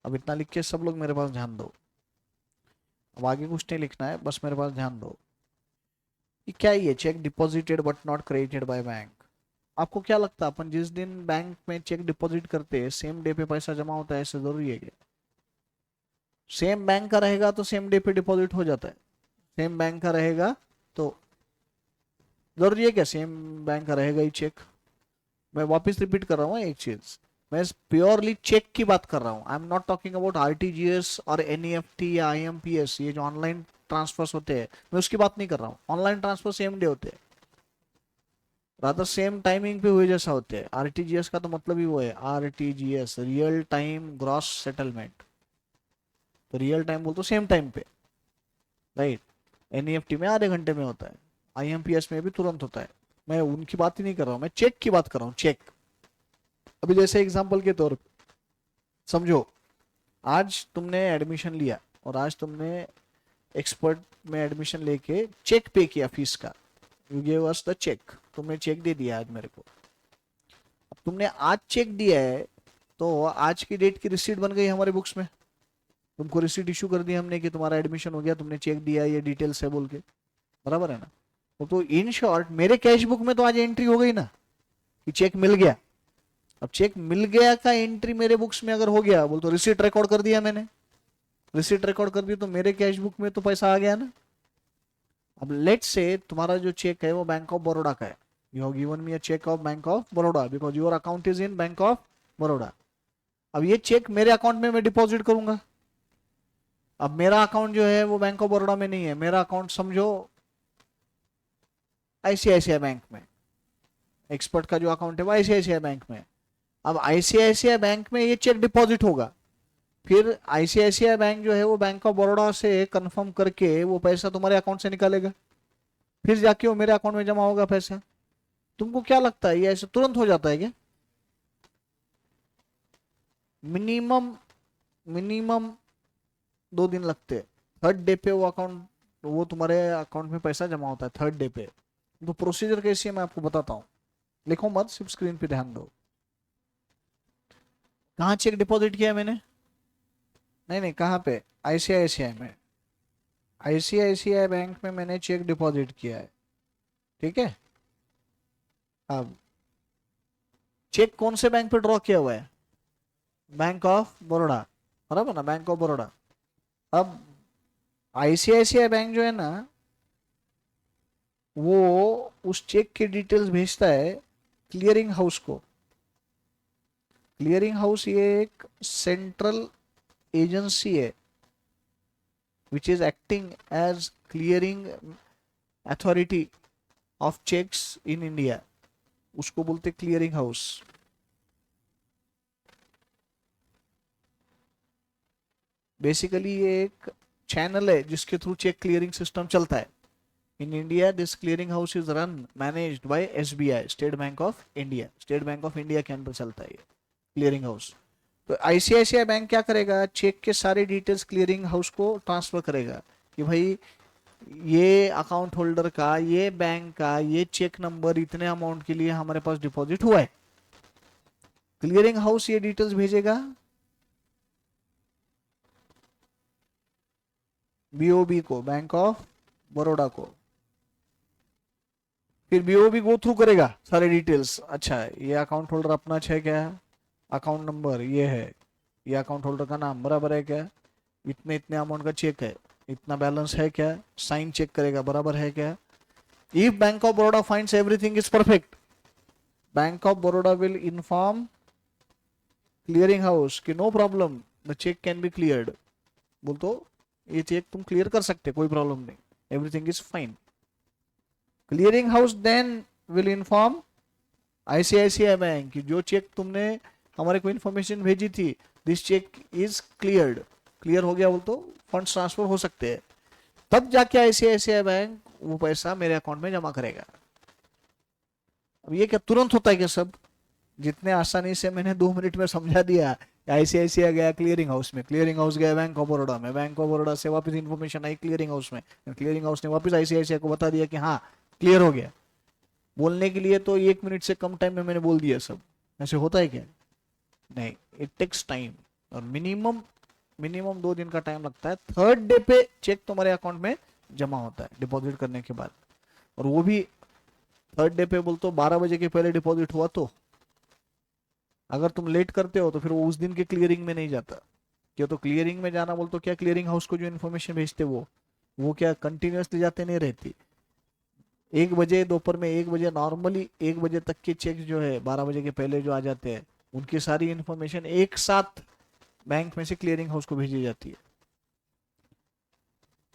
अब इतना लिख के सब लोग मेरे पास ध्यान दो. अब आगे कुछ नहीं लिखना है, बस मेरे पास ध्यान दो. ये क्या है? Check deposited but not credited by bank. आपको क्या लगता है अपन जिस दिन बैंक में चेक डिपॉजिट करते हैं सेम डे पे पैसा जमा होता है, ऐसे जरूरी है क्या? सेम बैंक का रहेगा तो सेम डे पे डिपॉजिट हो जाता है. सेम बैंक का रहेगा तो जरूरी है क्या सेम बैंक का रहेगा ही चेक? मैं वापस रिपीट कर रहा हूँ एक चीज. मैं प्योरली चेक की बात कर रहा हूँ. I am not talking about RTGS और एनईएफटी या आईएमपीएस, ये जो ऑनलाइन ट्रांसफर्स होते हैं मैं उसकी बात नहीं कर रहा हूँ. ऑनलाइन ट्रांसफर सेम डे होते हैं, रादर सेम टाइमिंग पे हुए जैसा होते हैं. आरटीजीएस का तो मतलब ही वो है, RTGS real time gross settlement. तो रियल टाइम बोल तो सेम टाइम पे, राइट. एनईएफटी में आधे घंटे में होता है, आईएमपीएस में भी तुरंत होता है. मैं उनकी बात ही नहीं कर रहा हूँ, मैं चेक की बात कर रहा हूँ. चेक अभी जैसे एग्जांपल के तौर पे समझो, आज तुमने एडमिशन लिया और आज तुमने एक्सपर्ट में एडमिशन लेके चेक पे किया फीस का. You give us the cheque, तुमने चेक दे दिया आज मेरे को. अब तुमने आज चेक दिया है तो आज की डेट की रिसीट बन गई हमारे बुक्स में. तुमको रिसीट इशू कर दी हमने कि तुम्हारा एडमिशन हो गया, तुमने चेक दिया, ये डिटेल्स है बोल के. बराबर है ना? तो इन शॉर्ट मेरे कैश बुक में तो आज एंट्री हो गई ना कि चेक मिल गया. अब चेक मिल गया का एंट्री मेरे बुक्स में अगर हो गया बोल तो रिसीट रिकॉर्ड कर दिया मैंने. रिसीट रिकॉर्ड कर दी तो मेरे कैश बुक में तो पैसा आ गया ना. अब लेट से तुम्हारा जो चेक है वो बैंक ऑफ बड़ौदा का है. You have given me a cheque of bank of Baroda because your account is in bank of Baroda. अब ये चेक मेरे अकाउंट में मैं डिपॉजिट करूंगा. अब मेरा अकाउंट जो है वो बैंक ऑफ बड़ौदा में नहीं है, मेरा अकाउंट समझो आईसीआईसीआई बैंक में. एक्सपर्ट का जो अकाउंट है वो आईसीआईसीआई बैंक में. अब आईसीआईसीआई बैंक में ये चेक डिपॉजिट होगा, फिर आईसीआईसीआई बैंक जो है वो बैंक ऑफ बड़ौदा से कंफर्म करके वो पैसा तुम्हारे अकाउंट से निकालेगा, फिर जाके वो मेरे अकाउंट में जमा होगा पैसा. तुमको क्या लगता है ये ऐसे तुरंत हो जाता है क्या? मिनिमम मिनिमम 2 दिन लगते हैं. थर्ड डे पे वो अकाउंट, वो तुम्हारे अकाउंट में पैसा जमा होता है थर्ड डे पे. तो प्रोसीजर कैसी है मैं आपको बताता हूँ. लिखो मत, सिर्फ स्क्रीन पे ध्यान दो. कहाँ चेक डिपॉजिट किया मैंने? नहीं नहीं, कहाँ पे? आईसीआईसीआई में. आईसीआईसीआई बैंक में मैंने चेक डिपॉजिट किया है, ठीक है. अब चेक कौन से बैंक पे ड्रॉ किया हुआ है? बैंक ऑफ बड़ौदा, बराबर ना, बैंक ऑफ बड़ौदा. अब आईसीआईसीआई बैंक जो है ना वो उस चेक की डिटेल्स भेजता है क्लियरिंग हाउस को। क्लियरिंग हाउस ये एक सेंट्रल एजेंसी है which is acting as clearing authority of cheques in India, उसको बोलते क्लियरिंग हाउस। बेसिकली ये एक चैनल है जिसके थ्रू चेक क्लियरिंग सिस्टम चलता है। In India this clearing house is run managed by SBI, state bank of India. State bank of India के अंदर चलता है ये क्लियरिंग हाउस। तो आईसीआईसीआई बैंक क्या करेगा, चेक के सारे डिटेल्स क्लियरिंग हाउस को ट्रांसफर करेगा कि भाई ये अकाउंट होल्डर का, ये बैंक का, ये चेक नंबर इतने अमाउंट के लिए हमारे पास डिपॉजिट हुआ है। क्लियरिंग हाउस ये डिटेल्स भेजेगा बीओबी को, बैंक ऑफ बड़ौदा को। फिर बीओबी गो थ्रू करेगा सारे डिटेल्स। अच्छा ये अकाउंट होल्डर अपना है क्या, अकाउंट नंबर ये है, ये अकाउंट होल्डर का नाम बराबर है क्या, इतने इतने अमाउंट का चेक है, इतना बैलेंस है क्या, साइन चेक करेगा बराबर है क्या। If bank of Baroda finds everything is perfect, bank of Baroda will inform clearing house कि no problem, the cheque can be cleared. बोल तो ये चेक तुम क्लियर कर सकते, कोई प्रॉब्लम नहीं, everything is fine. Clearing house then will inform ICICI bank कि जो चेक तुमने हमारे को इन्फॉर्मेशन भेजी थी, this cheque is cleared, clear हो गया बोल तो फंड्स ट्रांसफर हो सकते हैं। तब जाके आईसीआईसीआई बैंक वो पैसा मेरे अकाउंट में जमा करेगा। अब ये क्या तुरंत होता है क्या सब? जितने आसानी से मैंने 2 मिनट में समझा दिया, आईसीआईसीआई गया क्लियरिंग हाउस में, क्लियरिंग हाउस गया बैंक ऑफ बड़ौदा में, बैंक ऑफ बड़ौदा से वापस इन्फॉर्मेशन आई क्लियरिंग हाउस में, क्लियरिंग हाउस ने वापस आईसीआईसीआई को बता दिया कि हाँ क्लियर हो गया। बोलने के लिए तो 1 मिनट से कम टाइम में मैंने बोल दिया सब। ऐसे होता है क्या? नहीं, इट टेक्स टाइम, और मिनिमम मिनिमम 2 दिन का टाइम लगता है। थर्ड डे पे चेक तुम्हारे अकाउंट में जमा होता है डिपॉजिट करने के बाद, और वो भी थर्ड डे पे बोल तो 12 बजे के पहले डिपॉजिट हुआ तो। अगर तुम लेट करते हो तो फिर वो उस दिन के क्लियरिंग में नहीं जाता। क्यों? तो क्लियरिंग में जाना बोल तो क्या, क्लियरिंग हाउस को जो इन्फॉर्मेशन भेजते वो क्या कंटिन्यूसली जाते नहीं रहती। 1 बजे दोपहर में 1 बजे नॉर्मली 1 बजे तक के चेक जो है 12 बजे के पहले जो आ जाते हैं, उनकी सारी इन्फॉर्मेशन एक साथ बैंक में से क्लियरिंग हाउस को भेजी जाती है।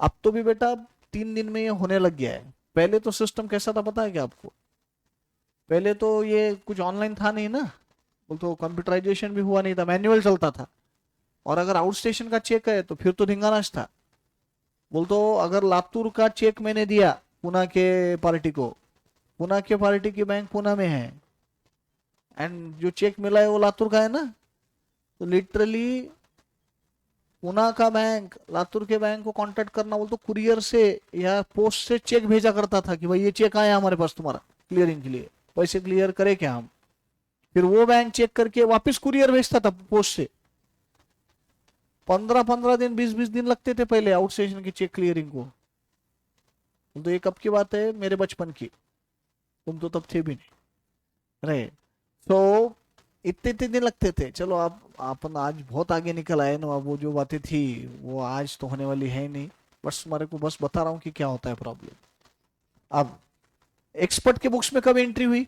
अब तो भी बेटा 3 दिन में ये होने लग गया है। पहले तो सिस्टम कैसा था पता है क्या आपको? पहले तो ये कुछ ऑनलाइन था नहीं ना, बोल तो कंप्यूटराइजेशन भी हुआ नहीं था, मैनुअल चलता था। और अगर आउट स्टेशन का चेक है तो फिर तो धिंगानाश था। बोल तो अगर लातूर का चेक मैंने दिया पुणे के पार्टी को, पुणे के पार्टी की बैंक पुणे में है, एंड जो चेक मिला है वो लातूर का है ना, तो लिटरली पुणे का बैंक लातूर के बैंक को कांटेक्ट करना, बोल तो कुरियर से या पोस्ट से चेक भेजा करता था कि भाई ये चेक आया हमारे पास तुम्हारा क्लियरिंग के लिए, पैसे क्लियर करे क्या हम। फिर वो बैंक चेक करके वापस कुरियर भेजता था पोस्ट से। 15-15 दिन 20-20 दिन लगते थे पहले आउट स्टेशन की चेक क्लियरिंग को। तो ये कब की बात है? मेरे बचपन की, तुम तो तब थे भी नहीं रहे। तो इतने इतने दिन लगते थे। चलो आप अपन आज बहुत आगे निकल आए ना, वो जो बातें थी वो आज तो होने वाली है नहीं। बस तुम्हारे को बस बता रहा हूँ कि क्या होता है प्रॉब्लम। अब एक्सपर्ट के बुक्स में कब एंट्री हुई?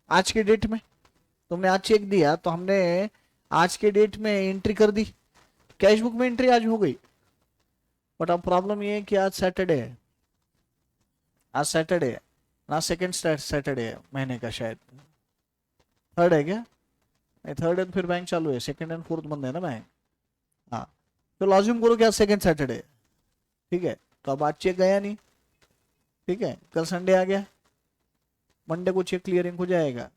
आज के डेट में। तुमने आज चेक दिया तो हमने आज के डेट में एंट्री कर दी, कैश बुक में एंट्री आज हो गई। बट अब प्रॉब्लम ये है कि आज सैटरडे है, आज सैटरडे है ना, सेकेंड सैटरडे है महीने का, शायद थर्ड है क्या? नहीं थर्ड है तो फिर बैंक चालू है, सेकंड एंड फोर्थ बंद है ना बैंक। हाँ, तो लॉज्यूम करो क्या सेकंड सैटरडे है, ठीक है। तो अब आज चेक गया नहीं, ठीक है, कल संडे आ गया, मंडे को चेक क्लियरिंग हो जाएगा,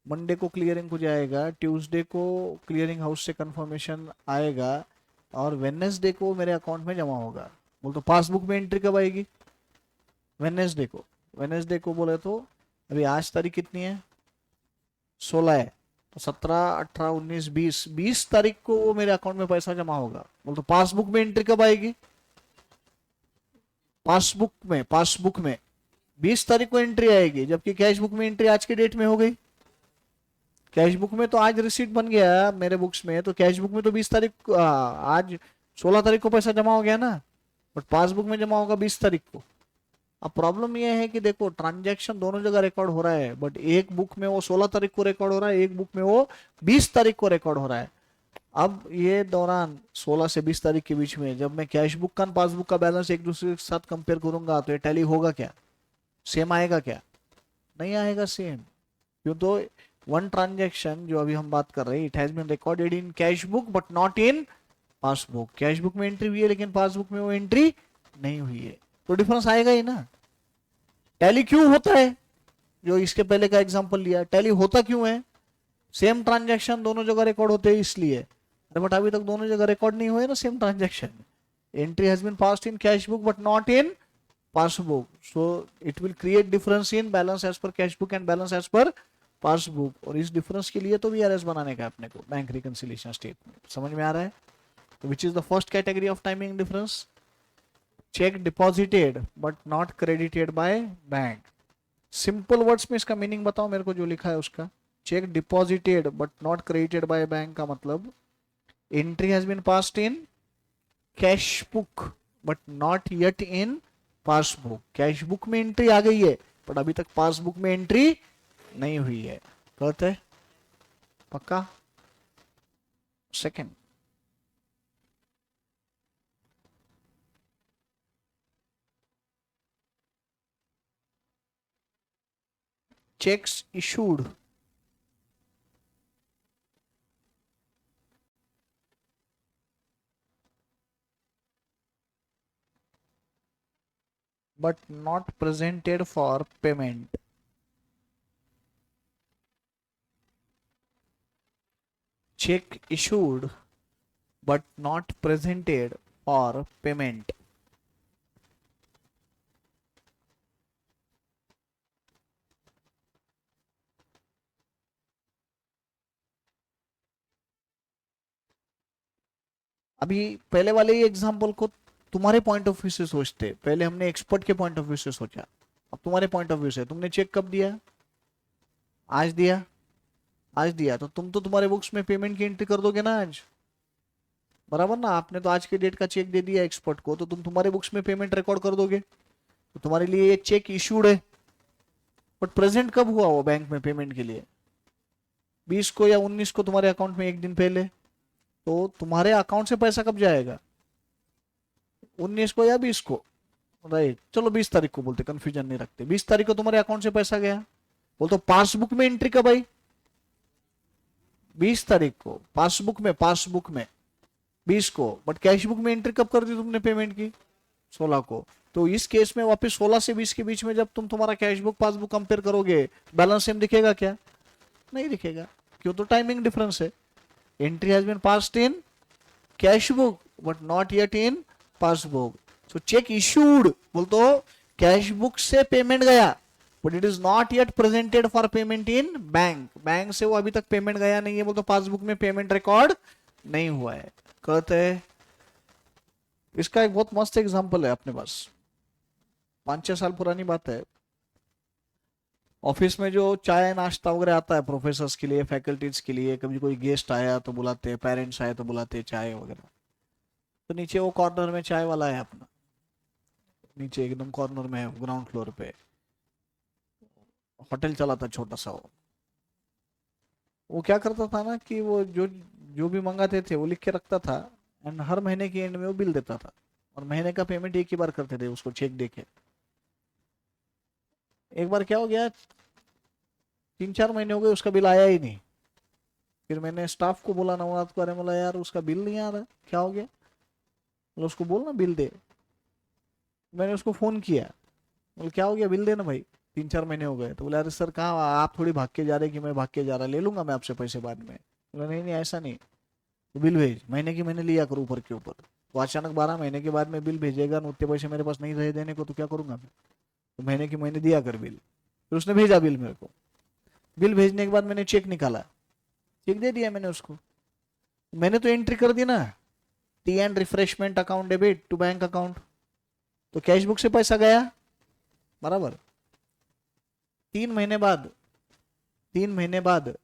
मंडे को क्लियरिंग हो जाएगा, ट्यूसडे को क्लियरिंग हाउस से कंफर्मेशन आएगा, और वेडनेसडे को मेरे अकाउंट में जमा होगा। बोल तो पासबुक में एंट्री कब आएगी? वेडनेसडे को। वेडनेसडे को बोले तो अभी आज तारीख कितनी है? 16 है, तो 17, 18, 19, 20 तारीख को वो मेरे अकाउंट में पैसा जमा होगा। बोल तो पासबुक में एंट्री कब आएगी? पासबुक में 20 तारीख को एंट्री आएगी, जबकि कैश बुक में एंट्री आज के डेट में हो गई। कैश बुक में तो आज रिसीट बन गया मेरे बुक्स में, तो कैश बुक में तो 20 तारीख आज 16 तारीख को पैसा जमा हो गया ना, बट पासबुक में जमा होगा 20 तारीख को। अब प्रॉब्लम ये है कि देखो ट्रांजैक्शन दोनों जगह रिकॉर्ड हो रहा है, बट एक बुक में वो 16 तारीख को रिकॉर्ड हो रहा है, एक बुक में वो 20 तारीख को रिकॉर्ड हो रहा है। अब ये दौरान 16 से 20 तारीख के बीच में जब मैं कैश बुक का पासबुक का बैलेंस एक दूसरे के साथ कंपेयर करूंगा तो ये टैली होगा क्या? सेम आएगा क्या? नहीं आएगा सेम। क्यों? तो वन ट्रांजेक्शन जो अभी हम बात कर रहे हैं, it has been recorded in cash book but not in passbook. Cash book में एंट्री हुई है लेकिन पासबुक में वो एंट्री नहीं हुई है, तो डिफरेंस आएगा ही ना। टैली क्यों होता है? जो इसके पहले का एग्जांपल लिया, टैली होता क्यों है? सेम ट्रांजैक्शन दोनों जगह रिकॉर्ड होते हैं इसलिए। अरे बट अभी तक दोनों जगह रिकॉर्ड नहीं हुए ना same transaction. Entry has been passed in cash book but not in passbook, so it will create difference in balance as per cash book and balance as per passbook. और इस difference के लिए तो VRS बनाने का अपने को, bank reconciliation statement. समझ में आ रहा है? तो विच is the first category of timing difference? Check deposited but not credited by bank. Simple words में इसका मीनिंग बताओ मेरे को, जो लिखा है उसका। Cheque deposited but not credited by bank का मतलब entry has been passed in cash book but not yet in passbook. Cash book में एंट्री आ गई है बट अभी तक पासबुक में एंट्री नहीं हुई है। कहते हैं पक्का? Second, checks issued but not presented for payment. Check issued but not presented for payment. अभी पहले वाले ही एग्जांपल को तुम्हारे पॉइंट ऑफ व्यू से सोचते, पहले हमने एक्सपर्ट के पॉइंट ऑफ व्यू से सोचा, अब तुम्हारे पॉइंट ऑफ व्यू से। तुमने चेक कब दिया? आज दिया। आज दिया तो तुम तो तुम्हारे बुक्स में पेमेंट की एंट्री कर दोगे ना आज, बराबर ना? आपने तो आज के डेट का चेक दे दिया एक्सपर्ट को, तो तुम तुम्हारे बुक्स में पेमेंट रिकॉर्ड कर दोगे। तो तुम्हारे लिए ये चेक इशूड है, बट प्रेजेंट कब हुआ वो बैंक में पेमेंट के लिए? 20 को या 19 को तुम्हारे अकाउंट में, एक दिन पहले। तो तुम्हारे अकाउंट से पैसा कब जाएगा? 19 को या 20 को? राइट, चलो 20 तारीख को बोलते, कंफ्यूजन नहीं रखते। 20 तारीख को तुम्हारे अकाउंट से पैसा गया, बोल तो पासबुक में एंट्री कब आई? 20 तारीख को। पासबुक में 20 को, बट कैश बुक में एंट्री कब कर दी तुमने पेमेंट की? 16 को। तो इस केस में वापस 16 से 20 के बीच में जब तुम तुम्हारा कैश बुक पासबुक कंपेयर करोगे, बैलेंस सेम दिखेगा क्या? नहीं दिखेगा। क्यों? तो टाइमिंग डिफरेंस है। Entry has been passed in cash book but not yet in passbook. So cheque issued बोल तो कैश बुक से पेमेंट गया but it is not yet presented for payment in bank. Bank से वो अभी तक payment गया नहीं है, बोल तो पासबुक में पेमेंट रिकॉर्ड नहीं हुआ है। कहते हैं इसका एक बहुत मस्त एग्जांपल है अपने पास, 5-6 साल पुरानी बात है। ऑफिस में जो चाय नाश्ता वगैरह आता है प्रोफेसर्स के लिए, फैकल्टीज के लिए, कभी कोई गेस्ट आया तो बुलाते हैं, पेरेंट्स आए तो बुलाते हैं चाय वगैरह। तो नीचे वो कॉर्नर में चाय वाला है अपना, नीचे एकदम कॉर्नर में है, ग्राउंड फ्लोर पे। होटल चला था छोटा सा। वो क्या करता था ना कि वो जो जो भी मंगाते थे वो लिख के रखता था, एंड हर महीने के एंड में वो बिल देता था, और महीने का पेमेंट एक ही बार करते थे उसको चेक देके। एक बार क्या हो गया, 3-4 महीने हो गए उसका बिल आया ही नहीं। फिर मैंने स्टाफ को बोला, नवनाथ को, अरे बोला यार उसका बिल नहीं आ रहा, क्या हो गया? बोला उसको बोल ना बिल दे। मैंने उसको फोन किया, बोले क्या हो गया, बिल देना भाई, 3-4 महीने हो गए। तो बोला अरे सर कहाँ, आप थोड़ी भाग के जा रहे कि मैं भाग के जा रहा, ले लूंगा मैं आपसे पैसे बाद में। बोला नहीं नहीं ऐसा नहीं, तो बिल भेज, महीने की महीने लिया करो ऊपर के ऊपर। तो अचानक 12 महीने के बाद में बिल भेजेगा न, उतने पैसे मेरे पास नहीं रहे देने को, तो क्या करूंगा मैं? तो महीने की महीने दिया कर बिल। फिर उसने भेजा बिल मेरे को। बिल भेजने के बाद मैंने चेक निकाला, चेक दे दिया मैंने उसको। मैंने तो एंट्री कर दी ना, tea and refreshment account debit to bank account, तो कैश बुक से पैसा गया बराबर। 3 महीने बाद, 3 महीने बाद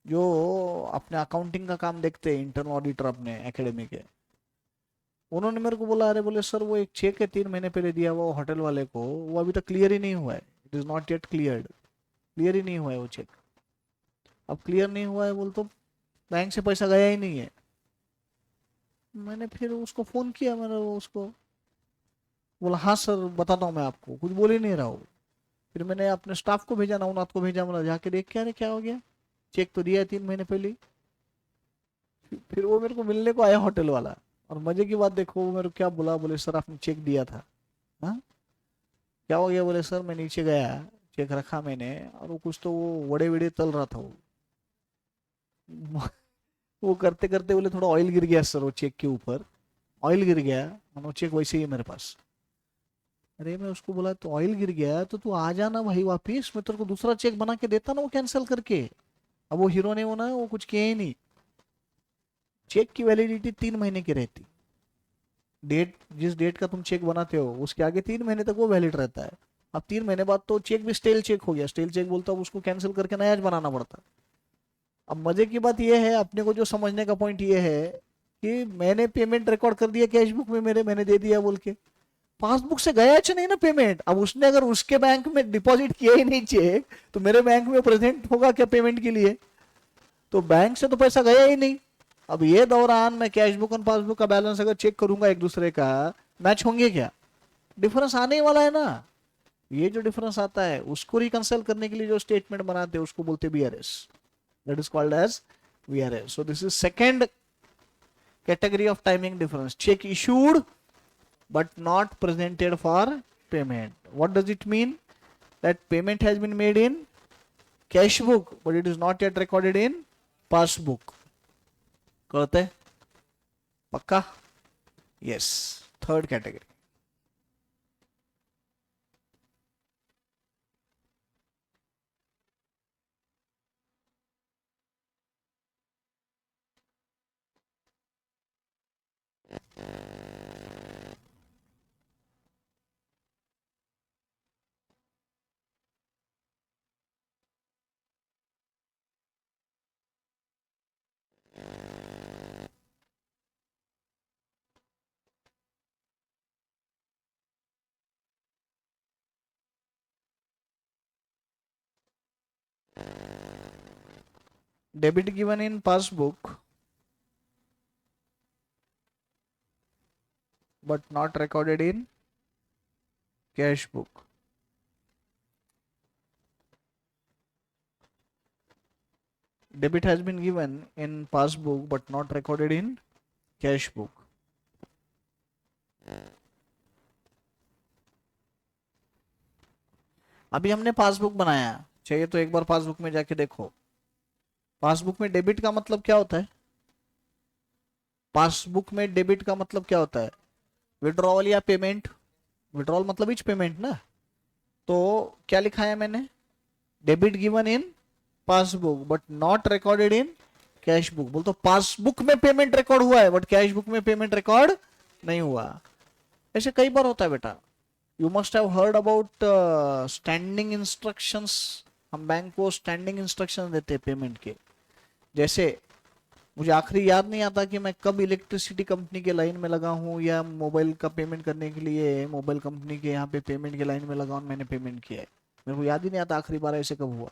जो अपने अकाउंटिंग का काम देखते हैं इंटरनल ऑडिटर अपने एकेडमी के, उन्होंने मेरे को बोला, अरे बोले सर वो एक चेक है 3 महीने पहले दिया हुआ वो होटल वाले को, वो अभी तक क्लियर ही नहीं हुआ है, it is not yet cleared, clear ही नहीं हुआ है वो चेक। अब क्लियर नहीं हुआ है बोल तो बैंक से पैसा गया ही नहीं है। मैंने फिर उसको फोन किया, मैंने वो उसको बोला हाँ सर बताता हूँ मैं आपको, कुछ बोल ही नहीं रहा हूँ। फिर मैंने अपने स्टाफ को भेजा, नवनाथ को भेजा, बोला जाके देख क्या रे क्या हो गया, चेक तो दिया है 3 महीने पहले ही। फिर वो मेरे को मिलने को आया होटल वाला, और मजे की बात देखो वो मेरे को क्या बोला, बोले सर आपने चेक दिया था। हाँ क्या हो गया, बोले सर मैं नीचे गया, चेक रखा मैंने, और वो कुछ तो वो वड़े वड़े तल रहा था वो वो करते करते बोले थोड़ा ऑयल गिर गया सर वो चेक के ऊपर, ऑयल गिर गया, और वो चेक वैसे ही है मेरे पास। अरे मैं उसको बोला तो ऑयल गिर गया तो तू आ जाना भाई वापिस, मैं तेरे को दूसरा चेक बना के देता ना वो कैंसिल करके। अब वो हीरो ने वो ना वो कुछ किया ही नहीं। चेक की वैलिडिटी 3 महीने की रहती, डेट जिस डेट का तुम चेक बनाते हो उसके आगे 3 महीने तक वो वैलिड रहता है। अब 3 महीने बाद तो चेक भी स्टेल चेक हो गया, स्टेल चेक बोलता है उसको कैंसिल करके नया बनाना पड़ता। अब मजे की बात यह है, अपने को जो समझने का पॉइंट ये है कि मैंने पेमेंट रिकॉर्ड कर दिया कैश बुक में मेरे, मैंने दे दिया बोल के, पासबुक से गया अच्छा नहीं ना पेमेंट। अब उसने अगर उसके बैंक में डिपॉजिट किया ही नहीं चेक, तो मेरे बैंक में प्रेजेंट होगा क्या पेमेंट के लिए, तो बैंक से तो पैसा गया ही नहीं। अब ये दौरान मैं कैश बुक और पासबुक का बैलेंस अगर चेक करूंगा एक दूसरे का, मैच होंगे क्या, डिफरेंस आने ही वाला है ना। ये जो डिफरेंस आता है उसको रिकंसाइल करने के लिए जो स्टेटमेंट बनाते हैं उसको बोलते हैं BRS, that is called as BRS. So this is second category of timing difference, check issued but not presented for payment. What does it mean? That payment has been made in cash book but it is not yet recorded in passbook. कळते पक्का? Yes. Third category. Debit given in passbook but not recorded in cash book. Debit has been given in passbook but not recorded in cash book. अभी हमने passbook बनाया, चाहिए तो एक बार passbook में जाके देखो। पासबुक में डेबिट का मतलब क्या होता है, पासबुक में डेबिट का मतलब क्या होता है, विड्रॉवल या पेमेंट। विड्रॉवल मतलब इच पेमेंट ना। तो क्या लिखा है मैंने, debit given in passbook but not recorded in cash book. बोल तो पासबुक में पेमेंट रिकॉर्ड हुआ है बट कैश बुक में पेमेंट रिकॉर्ड नहीं हुआ। ऐसे कई बार होता है बेटा। You must have heard about standing instructions. हम बैंक को स्टैंडिंग इंस्ट्रक्शन देते हैं पेमेंट के। जैसे मुझे आखिरी याद नहीं आता कि मैं कब इलेक्ट्रिसिटी कंपनी के लाइन में लगा हूँ या मोबाइल का पेमेंट करने के लिए मोबाइल कंपनी के यहाँ पे पेमेंट के लाइन में लगा हूँ, मैंने पेमेंट किया है। मेरे को याद ही नहीं आता आखिरी बार ऐसे कब हुआ।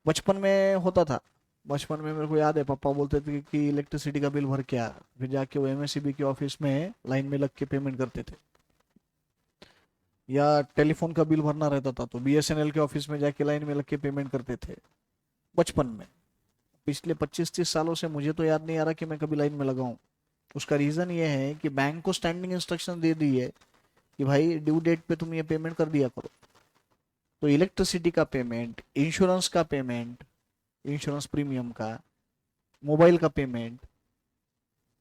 बचपन में होता था, बचपन में मेरे को याद है पापा बोलते थे कि इलेक्ट्रिसिटी का बिल भर के आ, फिर जाके वो एमएससीबी के ऑफिस में लाइन में लग के पेमेंट करते थे। या टेलीफोन का बिल भरना रहता था तो बीएसएनएल के ऑफिस में जाके लाइन में लग के पेमेंट करते थे बचपन में। पिछले 25-30 सालों से मुझे तो याद नहीं आ रहा कि मैं कभी लाइन में लगा हूं। उसका रीजन ये है कि बैंक को स्टैंडिंग इंस्ट्रक्शन दे दी है कि भाई ड्यू डेट पे तुम ये पेमेंट कर दिया करो। तो इलेक्ट्रिसिटी का पेमेंट, इंश्योरेंस का पेमेंट, इंश्योरेंस प्रीमियम का, मोबाइल का पेमेंट,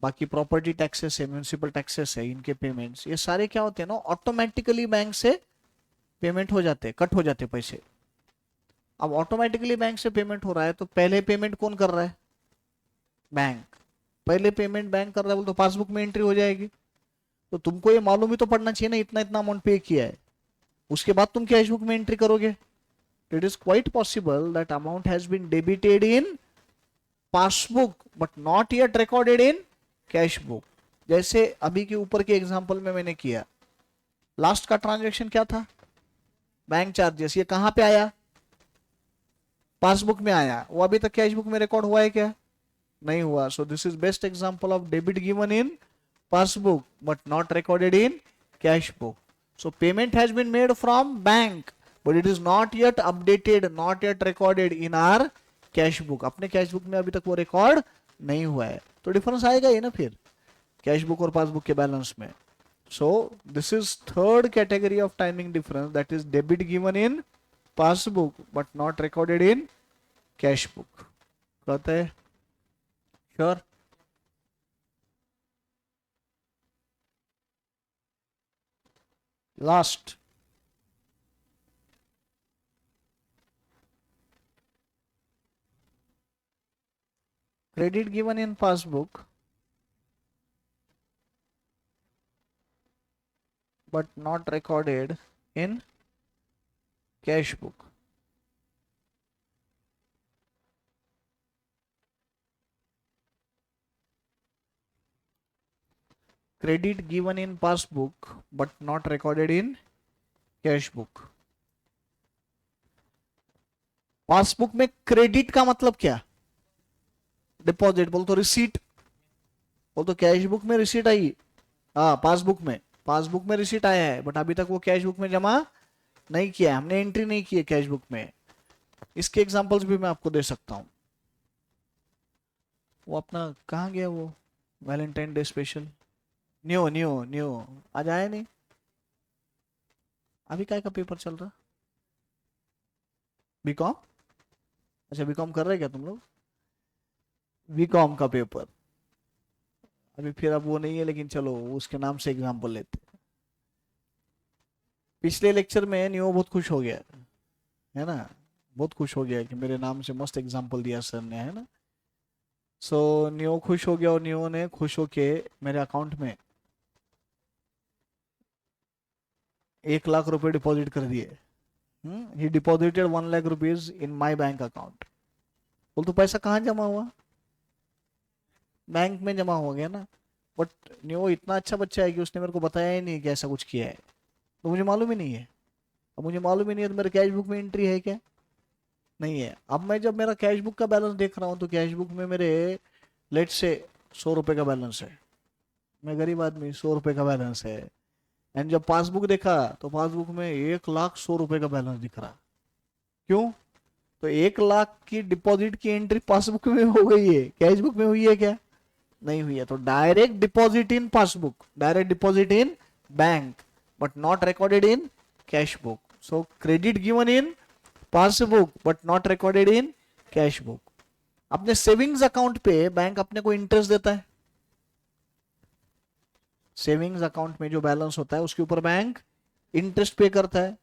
बाकी प्रॉपर्टी टैक्सेस है, म्यूनिसिपल टैक्सेस है, इनके पेमेंट्स, ये सारे क्या होते हैं ना, ऑटोमेटिकली बैंक से पेमेंट हो जाते हैं, कट हो जाते हैं पैसे। अब ऑटोमेटिकली बैंक से पेमेंट हो रहा है तो पहले पेमेंट कौन कर रहा है, बैंक। पहले पेमेंट बैंक कर रहा है बोल तो पासबुक में एंट्री हो जाएगी। तो तुमको ये मालूम ही तो पड़ना चाहिए ना इतना इतना अमाउंट पे किया है, उसके बाद तुम कैश बुक में एंट्री करोगे। It is quite possible that amount has been debited in passbook but not yet recorded in cash book. जैसे अभी के ऊपर के एग्जांपल में मैंने किया, लास्ट का ट्रांजैक्शन क्या था, बैंक चार्जेस, ये कहां पे आया, पासबुक में आया, वो अभी तक कैश बुक में रिकॉर्ड हुआ है क्या, नहीं हुआ. So this is best example of debit given in passbook but not recorded in cash book. So payment has been made from bank but it is not yet updated, not yet recorded in our cash book. अपने cash book में अभी तक वो record नहीं हुआ है, तो difference आएगा ही ना फिर कैश बुक और पासबुक के बैलेंस में. सो this is third category of timing difference, that is debit given in passbook but not recorded in cash book. कहते हैं sure. Last, credit given in passbook but not recorded in cash book. Credit given in passbook but not recorded in cash book. Passbook में credit का मतलब क्या, deposit बोल तो receipt, बोल तो कैश बुक में रिसीट आई, हाँ पासबुक में रिसीट आया है बट अभी तक वो कैश बुक में जमा नहीं किया है, हमने एंट्री नहीं की है कैश बुक में. इसके एग्जांपल्स भी मैं आपको दे सकता हूं. वो अपना कहाँ गया वो Valentine day special, new new new आज आया नहीं, अभी काय का पेपर चल रहा, बीकॉम, अच्छा बीकॉम कर रहे क्या तुम लोग, बीकॉम का पेपर अभी फिर अब वो नहीं है, लेकिन चलो उसके नाम से एग्जांपल लेते हैं. पिछले लेक्चर में नियो बहुत खुश हो गया है ना, बहुत खुश हो गया कि मेरे नाम से मस्त एग्जांपल दिया सर ने, है ना. सो नियो खुश हो गया और नियो ने खुश होके मेरे अकाउंट में 1 लाख रुपए डिपॉजिट कर दिए. ही deposited 1 lakh rupees in my bank account. बोल तो पैसा कहाँ जमा हुआ, बैंक में जमा हो गया ना. बट नियो इतना अच्छा बच्चा है कि उसने मेरे को बताया ही नहीं कि ऐसा कुछ किया है, तो मुझे मालूम ही नहीं है. अब मुझे मालूम ही नहीं है तो मेरे कैश बुक में एंट्री है क्या, नहीं है. अब मैं जब मेरा कैश बुक का बैलेंस देख रहा हूँ तो कैश बुक में मेरे लेट से 100 रुपए का बैलेंस है, मैं गरीब आदमी, 100 रुपए का बैलेंस है. एंड जब पासबुक देखा तो पासबुक में 1 लाख 100 रुपए का बैलेंस दिख रहा. क्यों, तो 1 लाख की डिपॉजिट की एंट्री पासबुक में हो गई है, कैश बुक में हुई है क्या, नहीं हुई है. तो direct deposit in passbook, direct deposit in bank but not recorded in cash book. So credit given in passbook but not recorded in cash book. अपने सेविंग्स अकाउंट पे बैंक अपने को इंटरेस्ट देता है, सेविंग्स अकाउंट में जो balance होता है उसके ऊपर बैंक इंटरेस्ट पे करता है.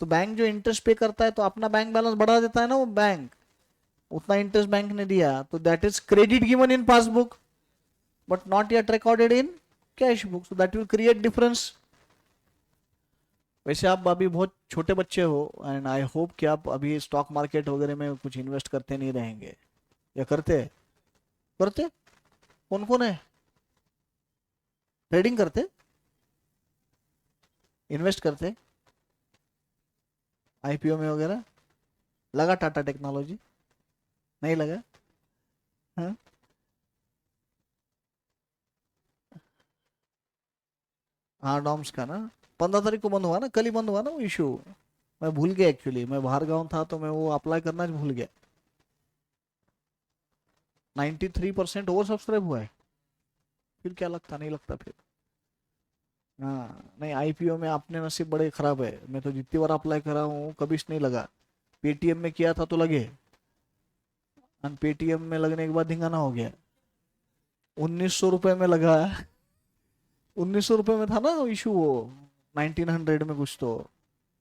तो बैंक जो इंटरेस्ट पे करता है तो अपना बैंक बैलेंस बढ़ा देता है ना वो बैंक, उतना इंटरेस्ट बैंक ने दिया, तो that is credit given in passbook but not yet recorded in cash book. So that will create difference. वैसे आप अभी बहुत छोटे बच्चे हो एंड आई होप कि आप अभी स्टॉक मार्केट वगैरह में कुछ इन्वेस्ट करते नहीं रहेंगे, या करते, करते, कौन कौन है, ट्रेडिंग करते, इन्वेस्ट करते आईपीओ में वगैरह, लगा टाटा टेक्नोलॉजी, नहीं लगा, हाँ. हाँ डॉम्स का ना 15 तारीख को बंद हुआ ना, कल ही बंद हुआ ना वो इशू, मैं भूल गया एक्चुअली, मैं बाहर गाँव था तो मैं वो अप्लाई करना भूल गया. 93% ओवर सब्सक्राइब हुआ है, फिर क्या लगता, नहीं लगता फिर. हाँ नहीं, आईपीओ में अपने नसीब बड़े खराब है, मैं तो जितनी बार अप्लाई करा हूँ कभी नहीं लगा. पेटीएम में किया था तो लगे, और पेटीएम में लगने के बाद धिंगाना हो गया. 1900 रुपये में लगा, 1900 रुपये में था ना इशू वो, 1900 में कुछ तो,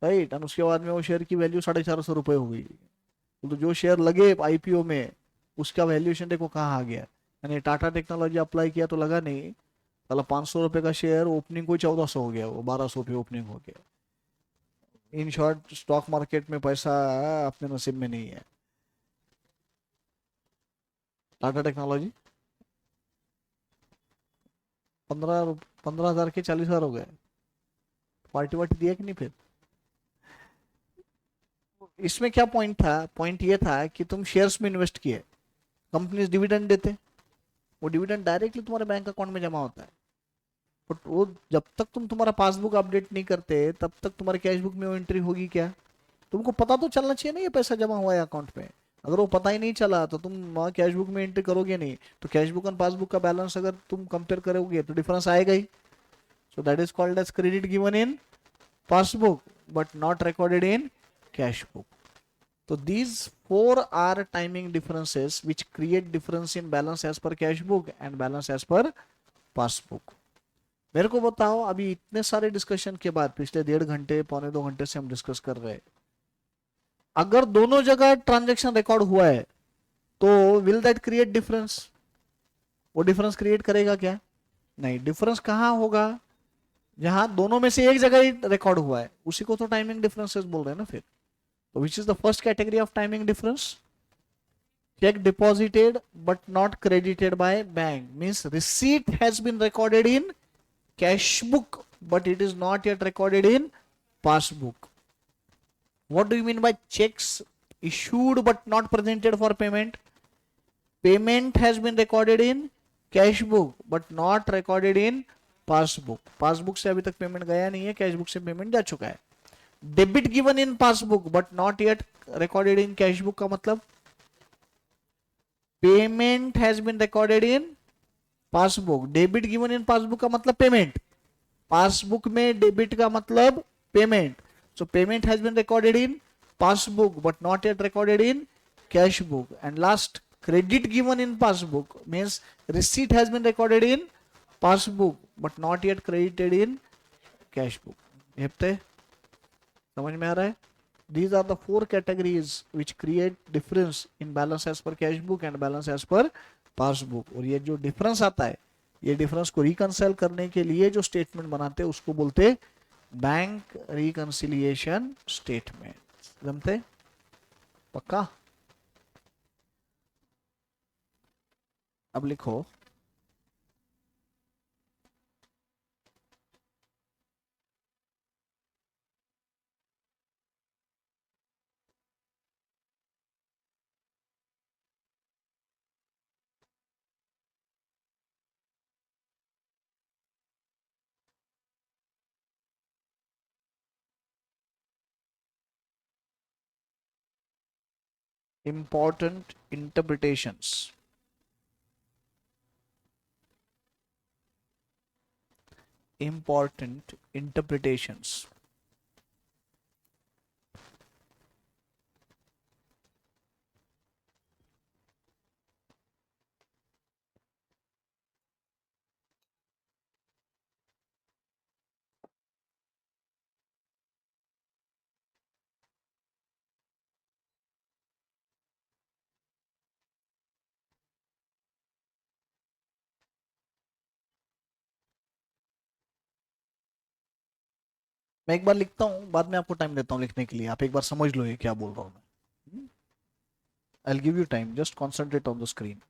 राइट. और उसके बाद में वो शेयर की वैल्यू 450 रुपये हो गई. तो जो शेयर लगे आईपीओ में उसका वैल्यूएशन देखो कहाँ आ गया. यानी टाटा टेक्नोलॉजी अप्लाई किया तो लगा नहीं, साला 500 रुपये का शेयर ओपनिंग को 1400 हो गया, वो 1200 पे ओपनिंग हो गया. इन शॉर्ट स्टॉक मार्केट में पैसा अपने नसीब में नहीं है. टाटा टेक्नोलॉजी 15,000 के 40,000 हो गए, पार्टी वार्टी दिया कि नहीं फिर? इसमें क्या पॉइंट था? पॉइंट ये था कि तुम शेयर्स में इन्वेस्ट किए, कंपनीज डिविडेंड देते, वो डिविडेंड डायरेक्टली तुम्हारे बैंक अकाउंट में जमा होता है, बट वो जब तक तुम तुम्हारा पासबुक अपडेट नहीं करते तब तक तुम्हारे कैश बुक में वो एंट्री होगी क्या? तुमको पता तो चलना चाहिए ना ये पैसा जमा हुआ है अकाउंट में। अगर वो पता ही नहीं चला तो तुम वहाँ कैश बुक में एंट्री करोगे नहीं, तो कैश बुक और पासबुक का बैलेंस अगर तुम कंपेयर करोगे तो डिफरेंस आएगा ही। So that is called as credit given in passbook but not recorded in cash book. So these four are timing differences which create difference in balance as per cash book and balance as per passbook. मेरे को बताओ, अभी इतने सारे discussion के बाद, पिछले 1.5 घंटे 1.25 घंटे से हम डिस्कस कर रहे हैं, अगर दोनों जगह ट्रांजैक्शन रिकॉर्ड हुआ है तो विल दैट क्रिएट डिफरेंस? वो डिफरेंस क्रिएट करेगा क्या? नहीं। डिफरेंस कहाँ होगा? जहां दोनों में से एक जगह ही रिकॉर्ड हुआ है, उसी को तो टाइमिंग डिफरेंसेस बोल रहे हैं ना फिर। So which is the first category of timing difference? Check deposited but not credited by bank means receipt has been recorded in cash book but it is not yet recorded in passbook. What do you mean by checks issued but not presented for payment? Payment has been recorded in cash book but not recorded in passbook. Passbook से अभी तक payment गया नहीं है, cash book से payment जा चुका है। Debit given in passbook but not yet recorded in cash book का मतलब payment has been recorded in passbook. Debit given in passbook का मतलब पेमेंट, पासबुक में डेबिट का मतलब payment. So payment has been recorded in passbook but not yet recorded in cash book. And last, credit given in passbook means receipt has been recorded in passbook but not yet credited in cash book. समझ में आ रहा है? These are the four categories which create difference in balance as per cash book and balance as per passbook। और ये जो difference आता है, ये डिफरेंस को रिकंसाइल करने के लिए जो स्टेटमेंट बनाते हैं उसको बोलते बैंक रिकंसिलिएशन स्टेटमेंट। जमते? पक्का? अब लिखो, important interpretations, important interpretations। मैं एक बार लिखता हूँ, बाद में आपको टाइम देता हूँ लिखने के लिए, आप एक बार समझ लो ये क्या बोल रहा हूँ मैं। I'll give you time, just concentrate on the screen।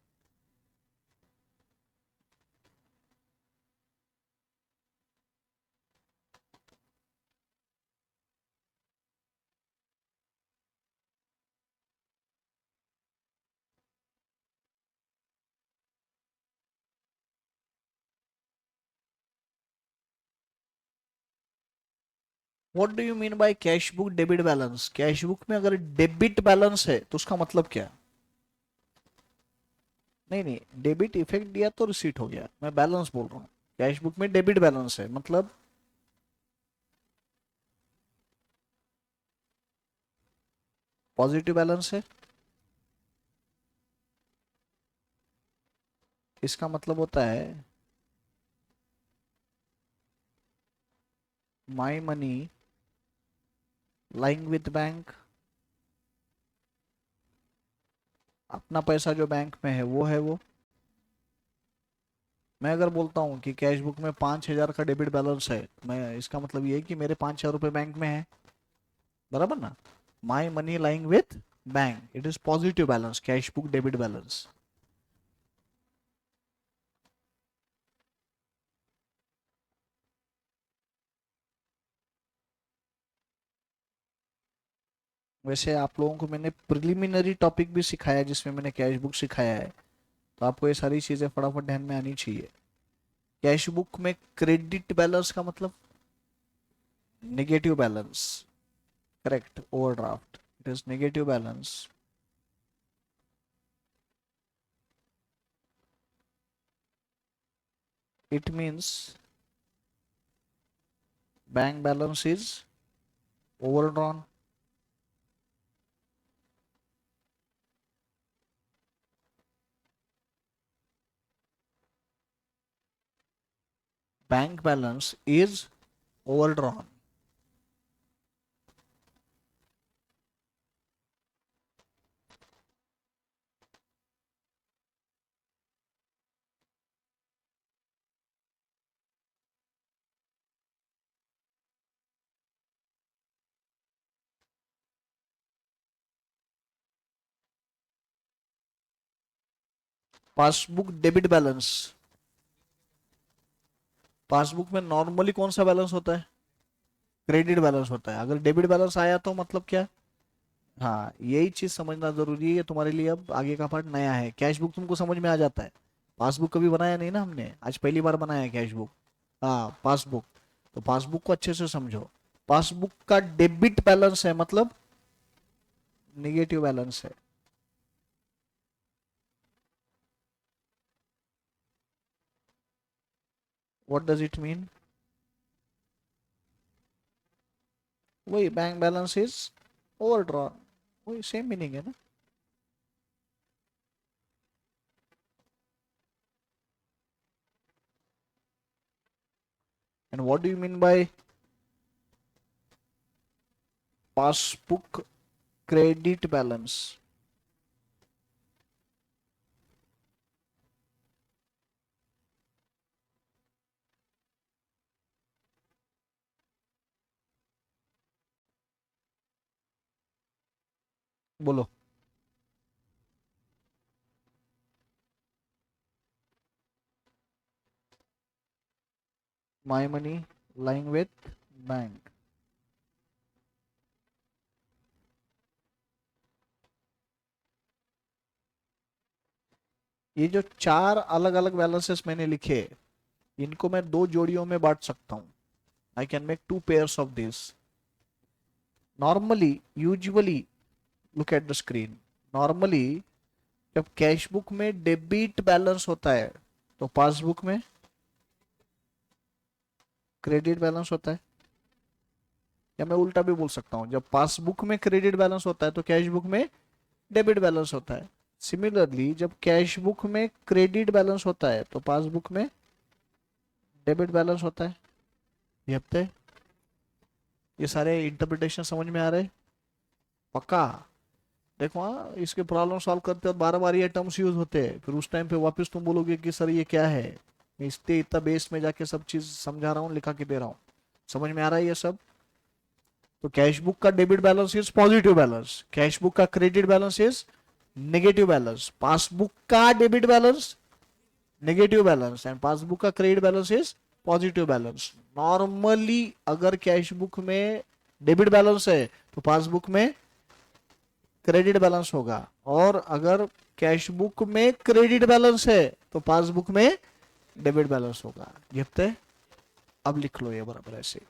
What do you mean by cash book debit balance? Cash book में अगर डेबिट बैलेंस है तो उसका मतलब क्या? नहीं नहीं, डेबिट इफेक्ट दिया तो रिसीट हो गया, मैं बैलेंस बोल रहा हूँ। कैश बुक में डेबिट बैलेंस है मतलब पॉजिटिव बैलेंस है। इसका मतलब होता है माई मनी लाइंग विथ बैंक, अपना पैसा जो बैंक में है वो है वो। मैं अगर बोलता हूँ कि कैश बुक में 5,000 का डेबिट बैलेंस है, मैं इसका मतलब ये है कि मेरे 5,000 रुपए बैंक में है, बराबर ना? माई money lying with bank, it is positive balance, cash book debit balance. वैसे आप लोगों को मैंने प्रिलिमिनरी टॉपिक भी सिखाया है जिसमें मैंने कैश बुक सिखाया है, तो आपको ये सारी चीजें फटाफट ध्यान में आनी चाहिए। कैश बुक में क्रेडिट बैलेंस का मतलब negative balance, correct, overdraft, it is negative balance. It means bank balance is overdrawn. Bank balance is overdrawn. Passbook debit balance, passbook में नॉर्मली कौन सा बैलेंस होता है? क्रेडिट बैलेंस होता है। अगर डेबिट बैलेंस आया तो मतलब क्या? हाँ, यही चीज समझना जरूरी है तुम्हारे लिए। अब आगे का पार्ट नया है। कैश बुक तुमको समझ में आ जाता है, पासबुक कभी बनाया नहीं ना हमने, आज पहली बार बनाया है कैश बुक। हाँ, पासबुक। तो पासबुक को अच्छे से समझो। पासबुक का डेबिट बैलेंस है मतलब निगेटिव बैलेंस है। What does it mean? वही बैंक बैलेंस इज ओवरड्रॉन, वही सेम मीनिंग है ना। And what do you mean by passbook credit balance? बोलो। My money lying with bank. ये जो चार अलग अलग बैलेंसेस मैंने लिखे, इनको मैं दो जोड़ियों में बांट सकता हूं। I can make two pairs of this. Normally, usually, look at the screen. Normally जब कैश बुक में डेबिट बैलेंस होता है तो पासबुक में क्रेडिट बैलेंस होता है। या मैं उल्टा भी बोल सकता हूं, जब पासबुक में क्रेडिट बैलेंस होता है तो कैश बुक में डेबिट बैलेंस होता है। सिमिलरली जब कैश बुक में क्रेडिट बैलेंस होता है तो पासबुक में डेबिट बैलेंस होता है। ये हफ्ते ये सारे इंटरप्रिटेशन समझ में आ रहे हैं? पक्का? देखो, हाँ, इसके प्रॉब्लम सॉल्व करते वक्त बार बार ये टर्म्स यूज होते हैं, फिर उस टाइम पे वापस तुम बोलोगे कि सर ये क्या है। मैं इसलिए इतना बेस में जाके सब चीज समझा रहा हूँ, लिखा के दे रहा हूँ। समझ में आ रहा है ये सब? तो कैश बुक का debit balance is positive balance, cash book का credit balance is negative balance, passbook का debit balance negative balance and passbook का credit balance is positive balance. Normally अगर कैश बुक में डेबिट बैलेंस है तो passbook में credit balance होगा, और अगर कैश बुक में क्रेडिट बैलेंस है तो पासबुक में डेबिट बैलेंस होगा। ये अब लिख लो ये बराबर ऐसे।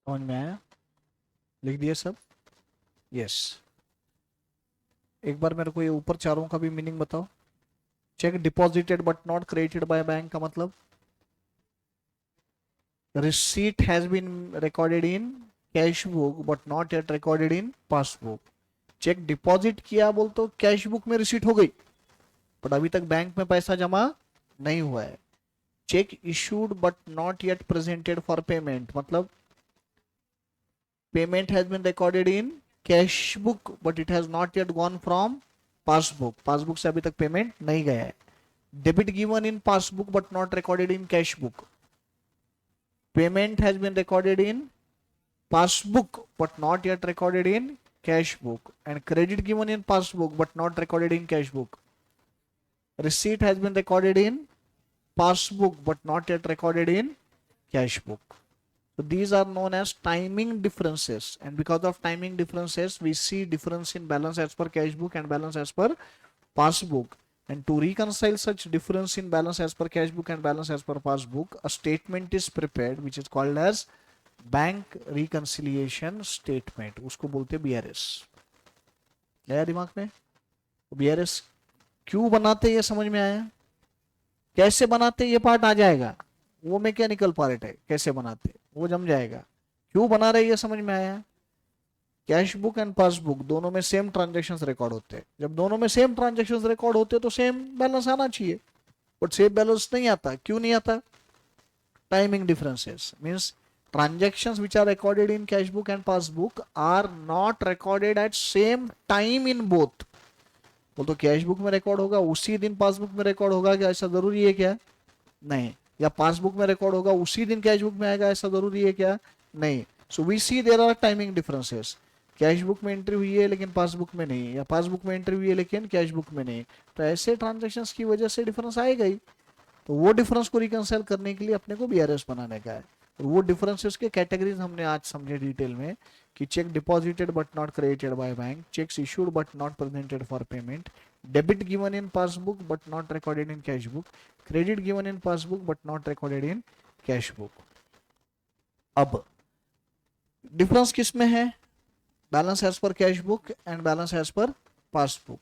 समझ में आया? लिख दिए सब? यस। एक बार मेरे को ये ऊपर चारों का भी मीनिंग बताओ। Check deposited but not credited by bank का मतलब receipt has been recorded in cash book but not yet recorded in passbook. Cheque deposit किया बोल तो कैश बुक में रिसीट हो गई बट अभी तक बैंक में पैसा जमा नहीं हुआ है। Cheque issued but not yet presented for payment मतलब payment has been recorded in cash book but it has not yet gone from passbook, passbook से अभी तक पेमेंट नहीं गया है। Debit given in passbook but not recorded in cash book, payment has been recorded in passbook but not yet recorded in cash book, and credit given in passbook but not recorded in cash book. Receipt has been recorded in passbook but not yet recorded in cash book. So these are known as timing differences, and because of timing differences we see difference in balance as per cash book and balance as per passbook. And to reconcile such difference in balance as per cash book and balance as per passbook, a statement is prepared which is called as bank reconciliation statement. उसको बोलते हैं BRS। आया दिमाग में? BRS क्यों बनाते ये समझ में आया? कैसे बनाते ये पार्ट आ जाएगा, वो मैकेनिकल पार्ट है, कैसे बनाते वो जम जाएगा। क्यों बना रहे ये समझ में आया? कैश बुक एंड पासबुक दोनों में सेम ट्रांजेक्शन्स रिकॉर्ड होते हैं। जब दोनों में सेम ट्रांजेक्शन्स रिकॉर्ड होते हैं तो सेम बैलेंस आना चाहिए, बट सेम बैलेंस नहीं आता। क्यों नहीं आता? Timing differences means transactions which are recorded in cash book and passbook are not recorded at same time in both। बोल तो कैश बुक में रिकॉर्ड होगा उसी दिन पासबुक में रिकॉर्ड होगा क्या, ऐसा जरूरी है क्या? नहीं। या पासबुक में रिकॉर्ड होगा उसी दिन कैश बुक में आएगा, ऐसा जरूरी है क्या? नहीं। So we see there are timing differences. Cash book में एंट्री हुई है लेकिन पासबुक में नहीं, या पासबुक में एंट्री हुई है लेकिन कैश बुक में नहीं, तो ऐसे ट्रांजेक्शन्स की वजह से डिफरेंस आएगा ही। तो वो डिफरेंस को रिकंसाइल करने के लिए अपने को बीआरएस बनाने का है। और वो डिफरेंसेस के कैटेगरीज हमने आज समझे डिटेल में कि cheque deposited but not credited by bank, cheques issued but not presented for payment, debit given in passbook but not recorded in cash book, credit given in passbook but not recorded in cash book. अब difference किस में है? Balance as per cash book and balance as per passbook.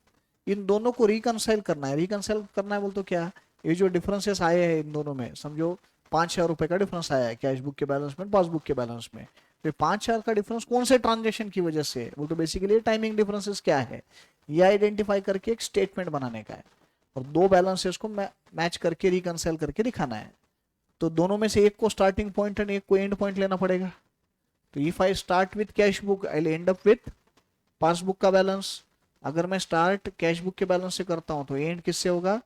इन दोनों को reconcile करना है। Reconcile करना है बोल तो क्या, ये जो डिफरेंसेस आए हैं इन दोनों में, समझो 5,000 रुपए का डिफरेंस आया है कैश बुक के बैलेंस में पासबुक के बैलेंस में, तो 5,000 का डिफरेंस कौन से ट्रांजेक्शन की वजह से? वो तो बेसिकली टाइमिंग डिफरेंसेस क्या है ये आइडेंटिफाई करके एक स्टेटमेंट बनाने का है और दो बैलेंसेस को मैच करके रिकंसाइल करके दिखाना है। तो दोनों में से एक को स्टार्टिंग पॉइंट एंड एक को एंड पॉइंट लेना पड़ेगा। तो if I start with cash book I will and up with passbook का बैलेंस। अगर मैं स्टार्ट कैश बुक के बैलेंस से करता हूं तो एंड किससे होगा?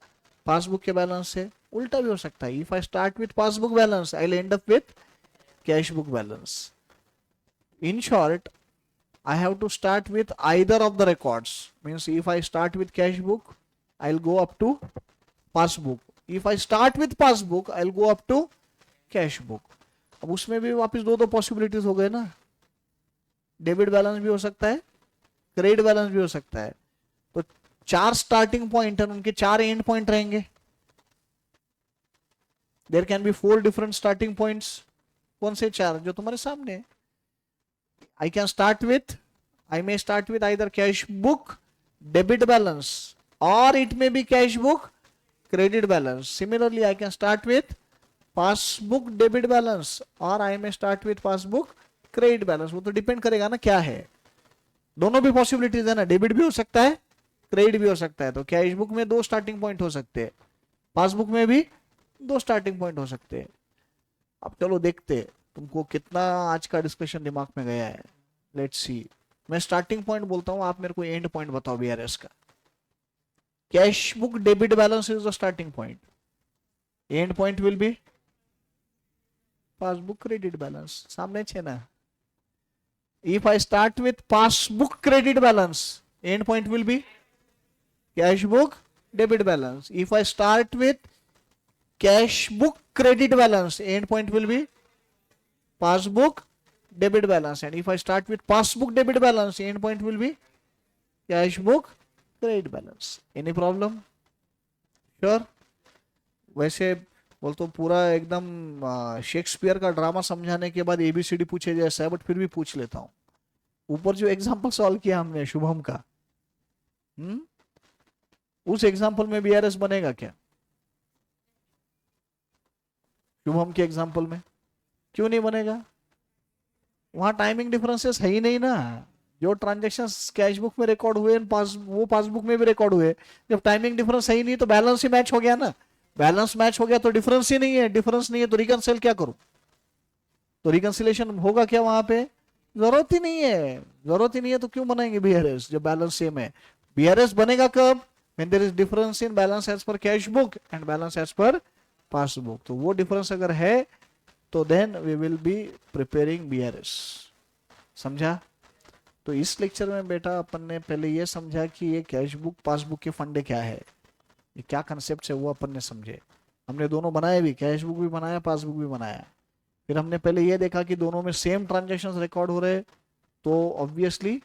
पासबुक के बैलेंस से। उल्टा भी हो सकता है, if I start with passbook balance I will and up with cash book balance. In short I have to start with either of the records. Means if I start with cash book, I'll go up to passbook. If I start with passbook, I'll go up to cash book. अब उसमें भी वापस दो possibilities हो गए ना, debit balance भी हो सकता है, क्रेडिट बैलेंस भी हो सकता है। तो 4 स्टार्टिंग पॉइंट है, उनके 4 एंड पॉइंट रहेंगे। There can be 4 different starting points. कौन से 4? जो तुम्हारे सामने है। I can start with, I may start with either cash book debit balance or it may be cash book credit balance. Similarly, I can start with passbook debit balance or I may start with passbook credit balance. वो तो depend करेगा ना क्या है। दोनों भी possibilities है ना, डेबिट भी हो सकता है क्रेडिट भी हो सकता है। तो कैश बुक में 2 स्टार्टिंग पॉइंट हो सकते हैं, पासबुक में भी 2 स्टार्टिंग पॉइंट हो सकते हैं। अब चलो देखते हैं तुमको कितना आज का डिस्कशन दिमाग में गया है। Let's see. मैं स्टार्टिंग पॉइंट बोलता हूं, आप मेरे को एंड पॉइंट बताओ बीआरएस का। Cash book debit balance is the starting point, and point will be passbook credit balance. सामने छे ना। If I start with passbook credit balance, and point will be cash book debit balance. If I start with cash book credit balance, end point will be passbook debit balance, and if I start with passbook debit balance, end point will be cash book credit balance. Any problem? Sure. वैसे बोल तो पूरा एकदम Shakespeare का drama समझाने के बाद ABCD पूछे जैसा है, बट फिर भी पूछ लेता हूँ। ऊपर जो एग्जांपल सॉल्व किया हमने शुभम का, हम्म, उस एग्जांपल में बीआरएस बनेगा क्या? शुभम के एग्जांपल में क्यों नहीं बनेगा? वहां टाइमिंग डिफरेंसेस है ही नहीं ना। जो ट्रांजेक्शन्स कैश बुक में रिकॉर्ड हुए वो पासबुक में भी रिकॉर्ड हुए। जब टाइमिंग डिफरेंस है ही नहीं तो बैलेंस ही मैच हो गया ना। बैलेंस मैच हो गया तो डिफरेंस ही नहीं है, डिफरेंस नहीं है तो रिकंसिल क्या करूं? तो रिकंसिलेशन होगा क्या वहां पे? जरूरत ही नहीं है। जरूरत ही नहीं है तो क्यों बनाएंगे बीआरएस जब बैलेंस सेम है? बीआरएस बनेगा कब? when there is difference in balance as per cash book and balance as per passbook। तो वो डिफरेंस अगर है तो then we will be preparing BRS. समझा? तो इस लेक्चर में बेटा अपन ने पहले ये समझा कि ये कैश बुक पासबुक के फंडे क्या है, ये क्या कंसेप्ट है वो अपन ने समझे। हमने दोनों बनाए भी, कैश बुक भी बनाया, पासबुक भी बनाया। फिर हमने पहले ये देखा कि दोनों में सेम ट्रांजेक्शन्स रिकॉर्ड हो रहे, तो ऑब्वियसली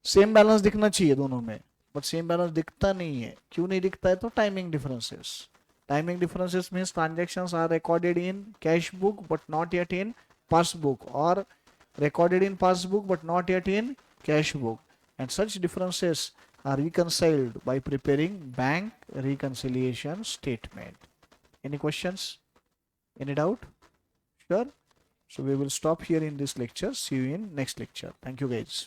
सेम बैलेंस दिखना चाहिए दोनों में, बट सेम बैलेंस दिखता नहीं है। क्यों नहीं दिखता है? तो timing differences. Timing differences means transactions are recorded in cash book but not yet in passbook, और recorded in passbook but not yet in cash book, and such differences are reconciled by preparing bank reconciliation statement. Any questions? Any doubt? Sure. So we will stop here in this lecture. See you in next lecture. Thank you guys.